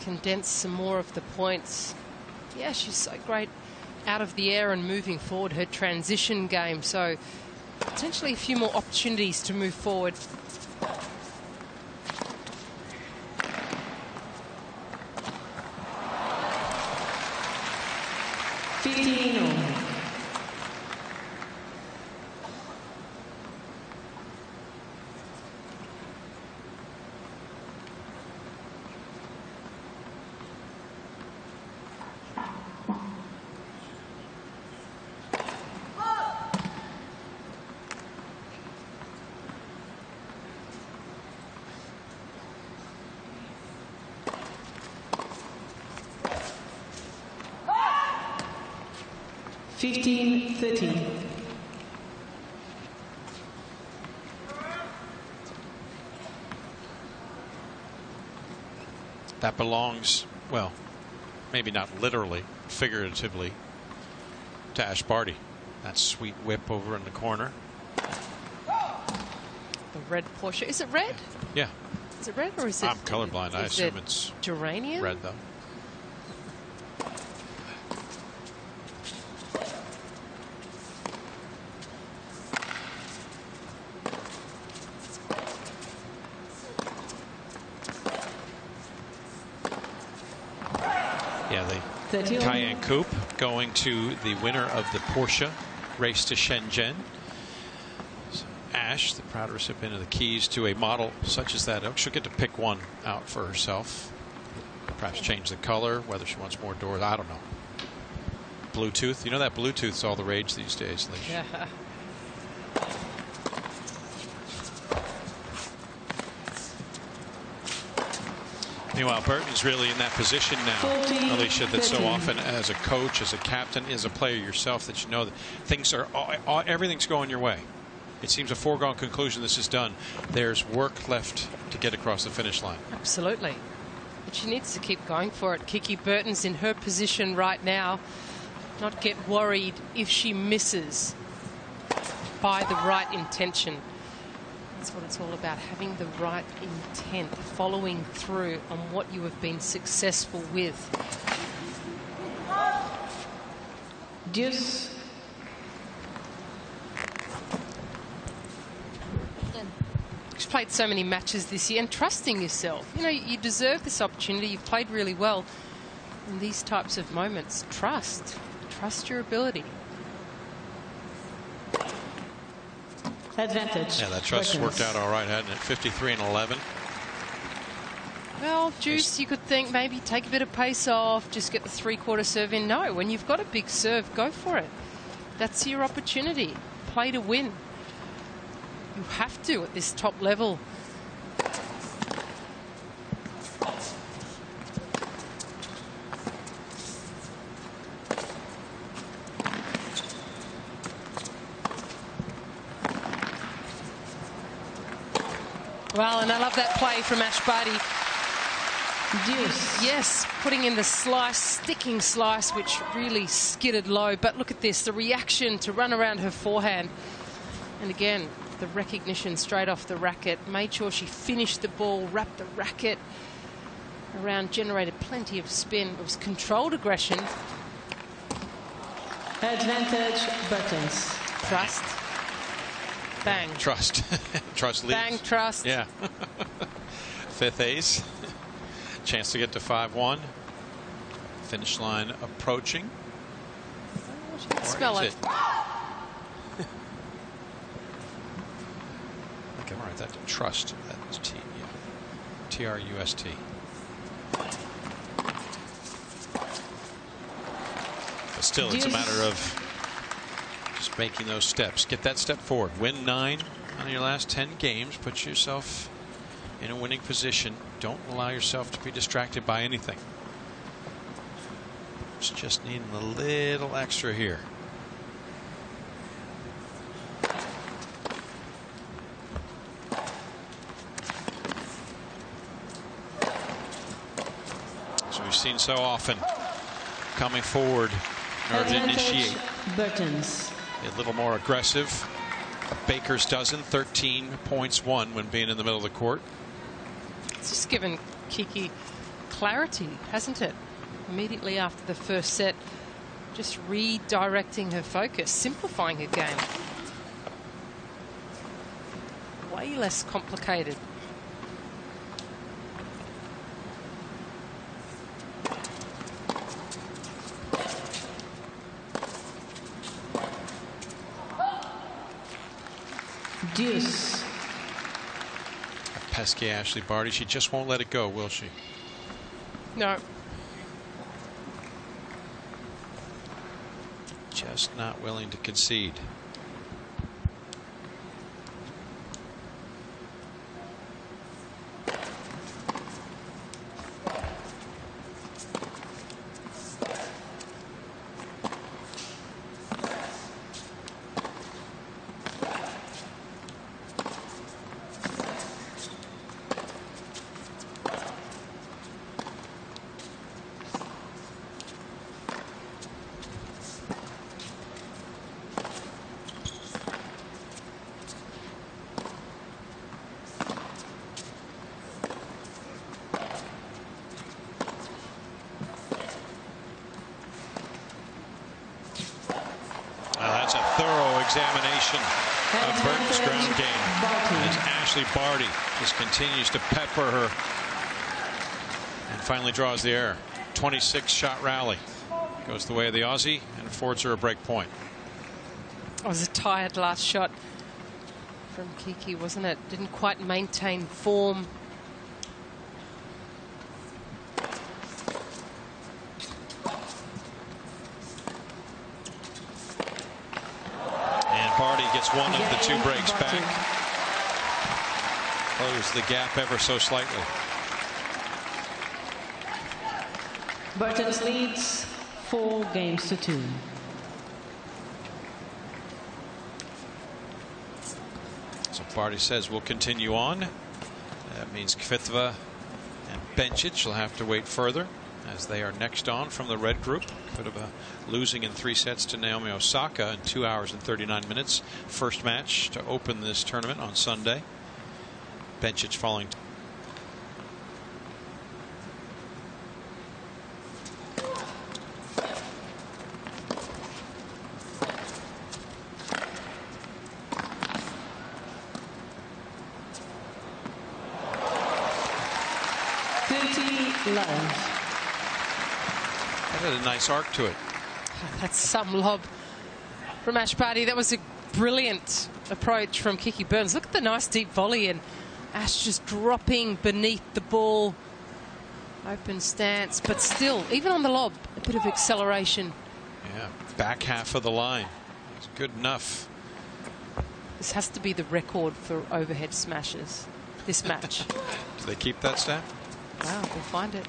Condense some more of the points. Yeah, she's so great out of the air and moving forward, her transition game. So potentially a few more opportunities to move forward. That belongs, well, maybe not literally, figuratively, to Ash Barty. That sweet whip over in the corner. The red Porsche. Is it red? Yeah. Is it red or is it? I'm colorblind. I assume it's geranium. Red though. Cayenne Coupe going to the winner of the Porsche race to Shenzhen. So Ash, the proud recipient of the keys to a model such as that. She'll get to pick one out for herself. Perhaps change the color, whether she wants more doors. I don't know. Bluetooth. You know that Bluetooth's all the rage these days. Yeah. Meanwhile, Bertens really in that position now, Alicia, that so often as a coach, as a captain, as a player yourself, that you know that things are, everything's going your way. It seems a foregone conclusion this is done. There's work left to get across the finish line. Absolutely. But she needs to keep going for it. Kiki Bertens in her position right now, not get worried if she misses by the right intention. That's what it's all about, having the right intent, following through on what you have been successful with. Deuce. You've played so many matches this year, and trusting yourself. You know, you deserve this opportunity. You've played really well in these types of moments. Trust your ability. Advantage. Yeah, that trust worked out all right, hadn't it? 53-11. Well, Juice, you could think maybe take a bit of pace off, just get the three-quarter serve in. No, when you've got a big serve, go for it. That's your opportunity. Play to win. You have to at this top level. Well, and I love that play from Ash Barty. Yes, putting in the slice, sticking slice, which really skidded low. But look at this, the reaction to run around her forehand. And again, the recognition straight off the racket. Made sure she finished the ball, wrapped the racket around, generated plenty of spin. It was controlled aggression. Advantage, Bertens. Trust. Bang. Trust. Trust leads. Bang, trust. Yeah. Fifth ace. Chance to get to 5-1. Finish line approaching. Oh, she can spell it. Okay, all right, that trust. That's T. Yeah. T-R-U-S-T. But still, it's a matter of just making those steps. Get that step forward. Win 9 on your last 10 games. Put yourself in a winning position. Don't allow yourself to be distracted by anything. It's just needing a little extra here. seen so often, coming forward in order to initiate. Bertens. A little more aggressive. A baker's dozen, 13 points won when being in the middle of the court. It's just given Kiki clarity, hasn't it? Immediately after the first set, just redirecting her focus, simplifying her game. Way less complicated. Deuce. Pesky Ashleigh Barty. She just won't let it go, will she? No. Just not willing to concede. That's a thorough examination of Bertens' ground game as Ashleigh Barty just continues to pepper her and finally draws the error. 26-shot rally goes the way of the Aussie and affords her a break point. It was a tired last shot from Kiki, wasn't it? Didn't quite maintain form. Barty gets one of the two breaks back. Close the gap ever so slightly. Bertens leads 4-2. So Barty says we'll continue on. That means Kvitova and Bencic will have to wait further as they are next on from the red group. Kvitova losing in 3 sets to Naomi Osaka in 2 hours and 39 minutes. First match to open this tournament on Sunday. Bencic falling. That had a nice arc to it. That's some lob from Ash Barty. That was a brilliant approach from Kiki Bertens. Look at the nice deep volley and Ash just dropping beneath the ball. Open stance, but still, even on the lob, a bit of acceleration. Yeah, back half of the line. It's good enough. This has to be the record for overhead smashes this match. Do they keep that stat? Wow, we'll find it.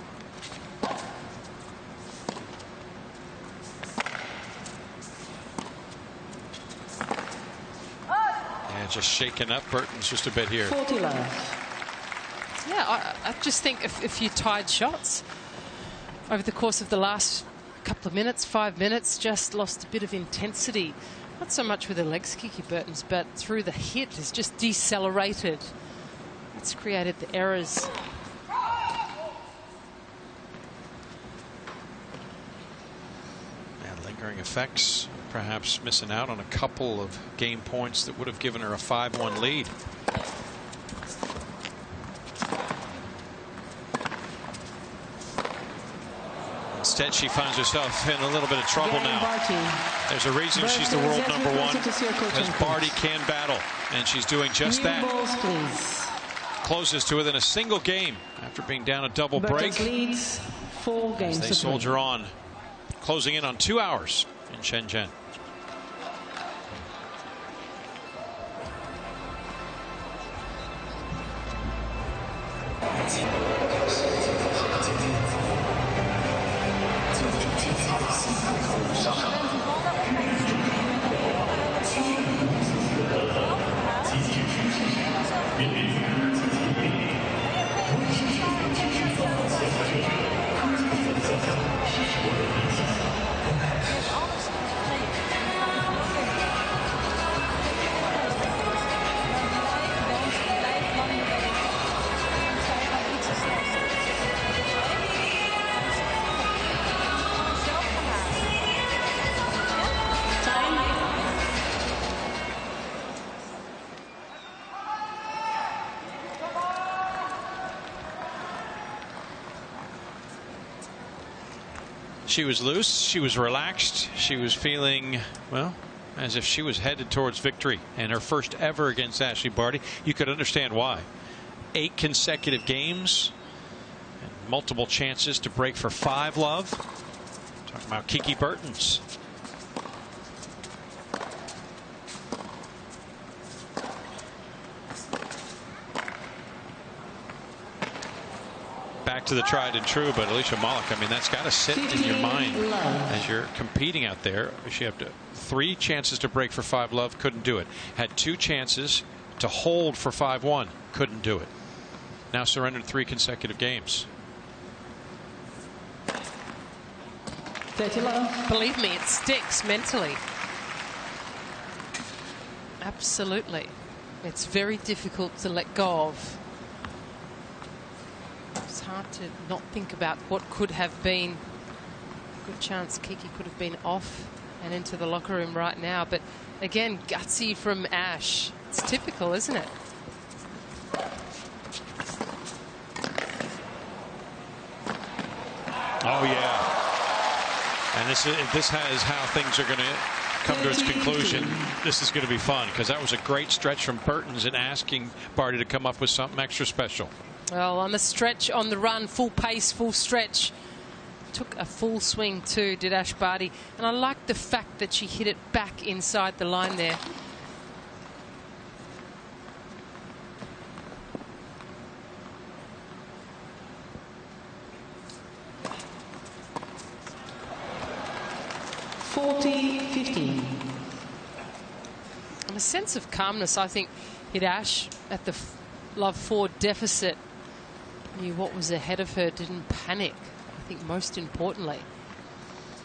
Yeah, just shaken up. Bertens just a bit here. 40 love. Yeah, I just think if you tied shots over the course of the last couple of minutes, 5 minutes, just lost a bit of intensity. Not so much with the legs, Kiki Bertens, but through the hit has just decelerated. It's created the errors. And lingering effects, perhaps missing out on a couple of game points that would have given her a 5-1 lead. Instead, she finds herself in a little bit of trouble now. There's a reason she's the world number one, because Barty can battle, and she's doing just that. Closes to within a single game after being down a double break. Leads 4 games. As they soldier on, closing in on 2 hours in Shenzhen. She was loose. She was relaxed. She was feeling, well, as if she was headed towards victory, and her first ever against Ashleigh Barty. You could understand why. 8 consecutive games and multiple chances to break for 5 love. Talking about Kiki Bertens. Back to the tried and true, but Alicia Malik, I mean, that's got to sit in your mind as you're competing out there. She had 3 chances to break for 5 love, couldn't do it. Had 2 chances to hold for 5-1, couldn't do it. Now surrendered 3 consecutive games. Believe me, it sticks mentally. Absolutely. It's very difficult to let go of. It's hard to not think about what could have been. Good chance Kiki could have been off and into the locker room right now. But again, gutsy from Ash. It's typical, isn't it? Oh, yeah. And this has how things are going to come to its conclusion. This is going to be fun, because that was a great stretch from Bertens in asking Barty to come up with something extra special. Well, on the stretch, on the run, full pace, full stretch. Took a full swing too, did Ash Barty. And I like the fact that she hit it back inside the line there. And a sense of calmness, I think, hit Ash at the love 4 deficit. Knew what was ahead of her, didn't panic. I think most importantly,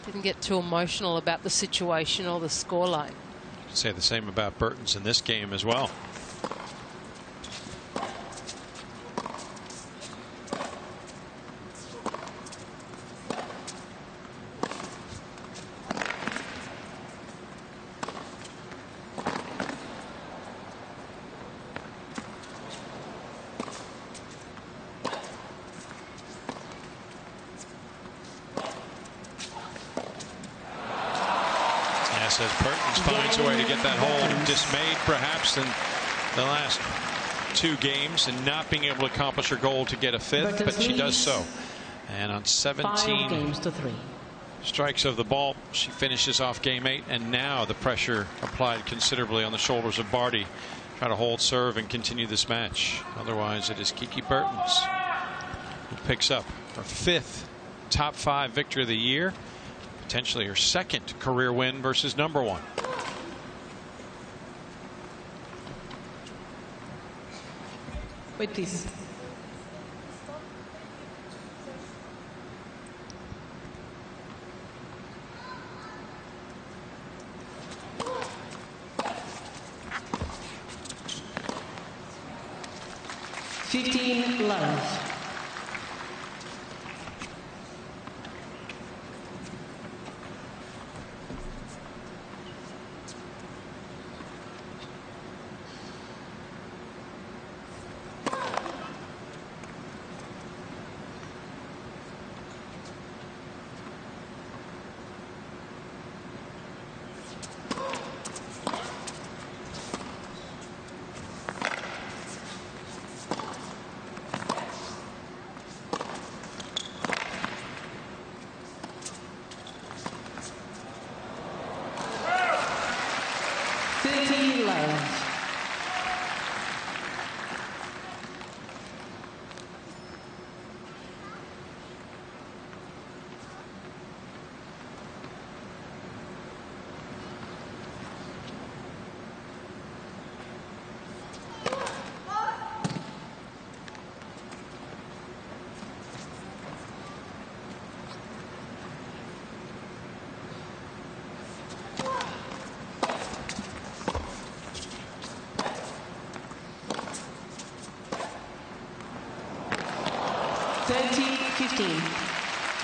didn't get too emotional about the situation or the scoreline. You can say the same about Bertens in this game as well. As Bertens finds a way to get that hole, dismayed perhaps in the last 2 games and not being able to accomplish her goal to get a 5th, but she does so. And on 17 strikes of the ball, she finishes off game 8, and now the pressure applied considerably on the shoulders of Barty. Try to hold serve and continue this match. Otherwise, it is Kiki Bertens who picks up her 5th top 5 victory of the year. Potentially her 2nd career win versus number 1. Wait, please. Love.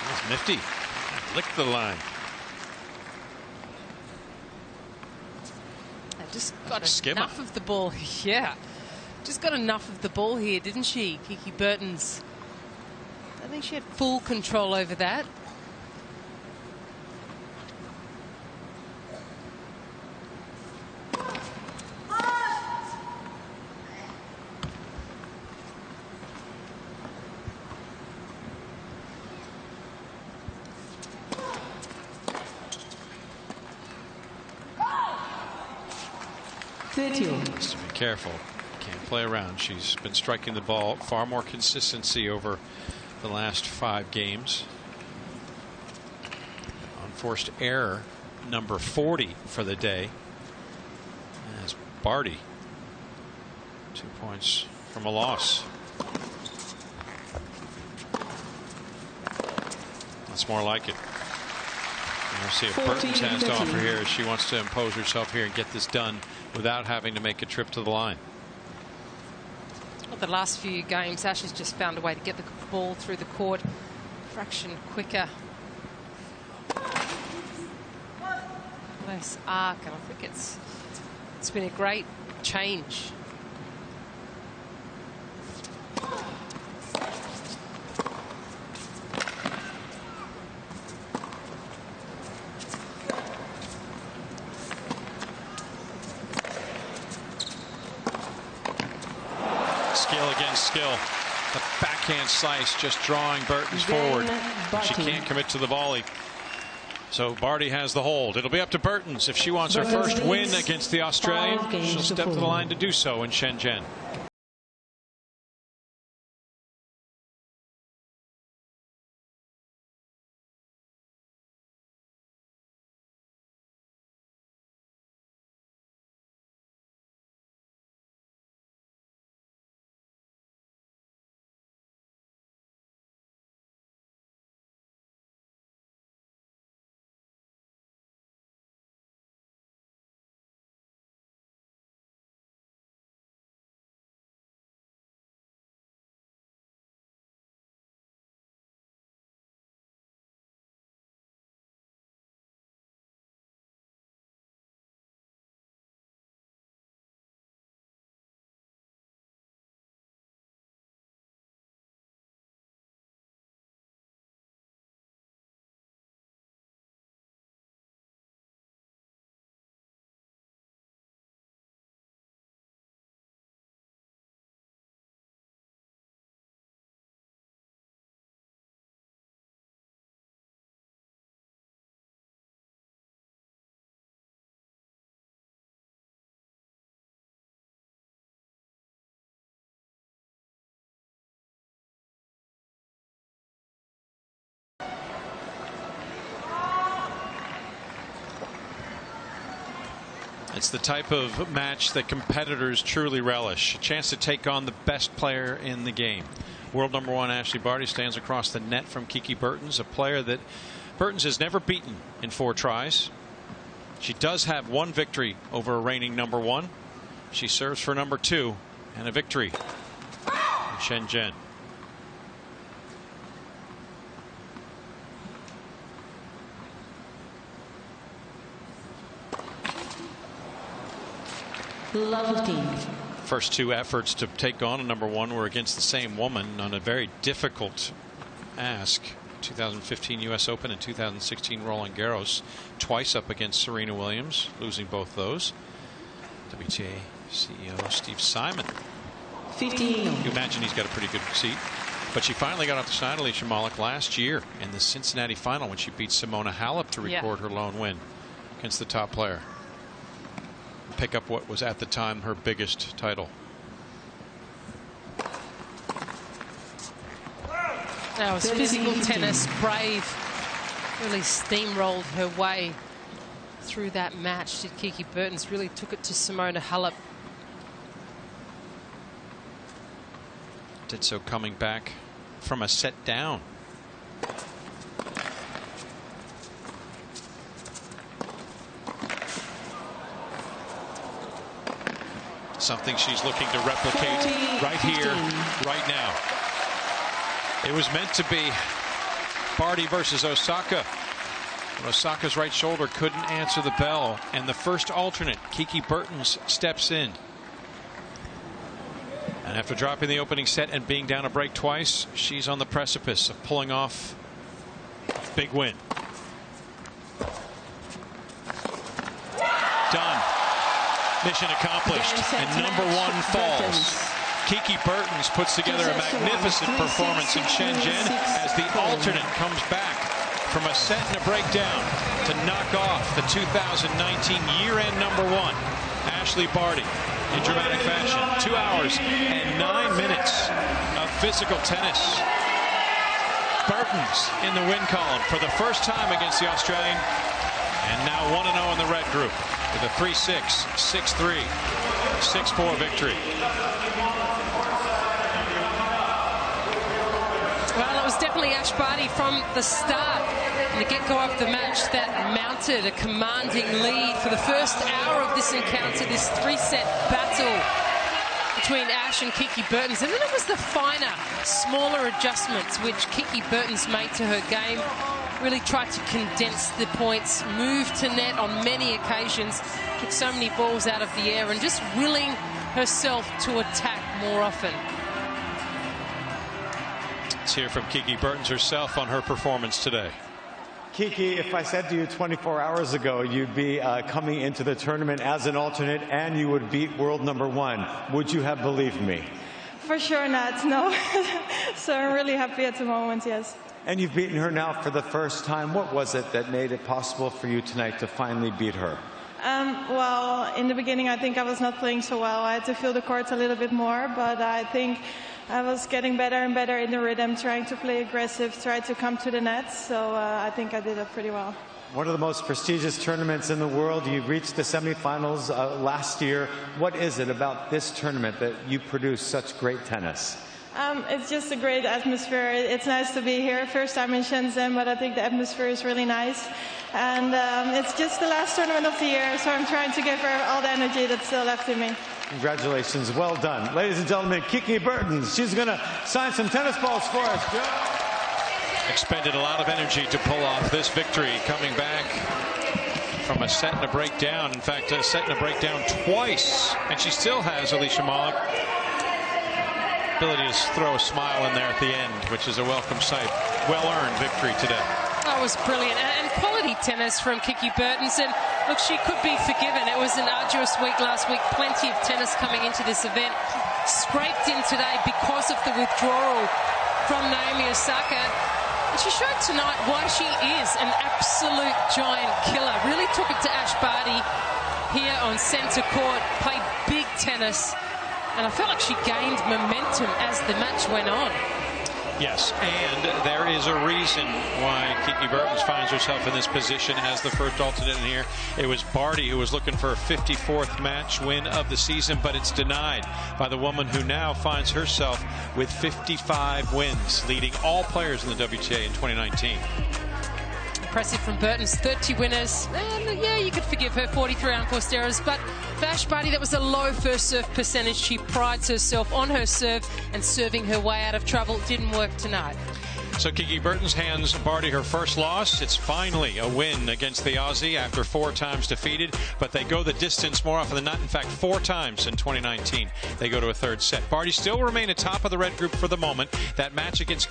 That's nifty. Licked the line. I just got enough of the ball. Yeah. Just got enough of the ball here, didn't she, Kiki Bertens? I think she had full control over that. Has to be careful. Can't play around. She's been striking the ball far more consistency over the last 5 games. Unforced error number 40 for the day. As Barty 2 points from a loss. That's more like it. And we'll see if Bertens has to offer here. She wants to impose herself here and get this done without having to make a trip to the line. Well, the last few games, Ashleigh's just found a way to get the ball through the court a fraction quicker. Less arc, and I think it's been a great change. Skill against skill. The backhand slice just drawing Bertens forward. She can't commit to the volley. So Barty has the hold. It'll be up to Bertens. If she wants her first win against the Australian, she'll step to the line to do so in Shenzhen. It's the type of match that competitors truly relish. A chance to take on the best player in the game. World number 1 Ashleigh Barty stands across the net from Kiki Bertens, a player that Bertens has never beaten in 4 tries. She does have 1 victory over a reigning number 1. She serves for number 2 and a victory in Shenzhen. First 2 efforts to take on a number 1 were against the same woman on a very difficult ask. 2015 U.S. Open and 2016 Roland Garros. Twice up against Serena Williams, losing both those. WTA CEO Steve Simon. You imagine he's got a pretty good seat. But she finally got off the side of Alicia Malik last year in the Cincinnati final when she beat Simona Halep to record her lone win against the top player. Pick up what was at the time her biggest title. That was physical tennis, brave. Really steamrolled her way through that match. Did Kiki Bertens, really took it to Simona Halep. Did so coming back from a set down. Something she's looking to replicate right here, right now. It was meant to be Barty versus Osaka. But Osaka's right shoulder couldn't answer the bell, and the first alternate, Kiki Bertens, steps in. And after dropping the opening set and being down a break twice, she's on the precipice of pulling off a big win. Done. Mission accomplished, and number 1 falls. Kiki Bertens puts together a magnificent performance in Shenzhen as the alternate comes back from a set and a breakdown to knock off the 2019 year-end number 1, Ashleigh. Ashleigh Barty in dramatic fashion. 2 hours and 9 minutes of physical tennis. Bertens in the win column for the first time against the Australian, and now 1-0 in the red group with a 3-6, 6-3, 6-4 victory. Well, it was definitely Ash Barty from the start, in the get-go of the match, that mounted a commanding lead for the first hour of this encounter, this three-set battle between Ash and Kiki Bertens. And then it was the finer, smaller adjustments which Kiki Bertens made to her game. Really tried to condense the points, moved to net on many occasions, took so many balls out of the air, and just willing herself to attack more often. Let's hear from Kiki Bertens herself on her performance today. Kiki, if I said to you 24 hours ago you'd be coming into the tournament as an alternate and you would beat world #1, would you have believed me? For sure not, no. So I'm really happy at the moment, yes. And you've beaten her now for the first time. What was it that made it possible for you tonight to finally beat her? Well, in the beginning I think I was not playing so well. I had to feel the court a little bit more, but I think I was getting better and better in the rhythm, trying to play aggressive, try to come to the net. So I think I did it pretty well. One of the most prestigious tournaments in the world. You reached the semifinals last year. What is it about this tournament that you produce such great tennis? It's just a great atmosphere. It's nice to be here. First time in Shenzhen, but I think the atmosphere is really nice. And it's just the last tournament of the year, so I'm trying to give her all the energy that's still left in me. Congratulations. Well done. Ladies and gentlemen, Kiki Bertens. She's going to sign some tennis balls for us. Expended a lot of energy to pull off this victory, coming back from a set and a breakdown. In fact, a set and a breakdown twice. And she still has, Alicia Malik, ability to throw a smile in there at the end, which is a welcome sight. Well-earned victory today. That was brilliant. And quality tennis from Kiki Bertens. And look, she could be forgiven. It was an arduous week last week. Plenty of tennis coming into this event. Scraped in today because of the withdrawal from Naomi Osaka. And she showed tonight why she is an absolute giant killer. Really took it to Ash Barty here on centre court. Played big tennis. And I felt like she gained momentum as the match went on. Yes, and there is a reason why Kiki Bertens finds herself in this position as the first alternate in here. It was Barty who was looking for a 54th match win of the season, but it's denied by the woman who now finds herself with 55 wins, leading all players in the WTA in 2019. Impressive from Bertens, 30 winners. And yeah, you could forgive her 43 unforced errors, but for Ash Barty, that was a low first serve percentage. She prides herself on her serve and serving her way out of trouble. Didn't work tonight. So Kiki Bertens hands Barty her first loss. It's finally a win against the Aussie after 4 times defeated, but they go the distance more often than not. In fact, 4 times in 2019 they go to a third set. Barty still remain atop of the red group for the moment. That match against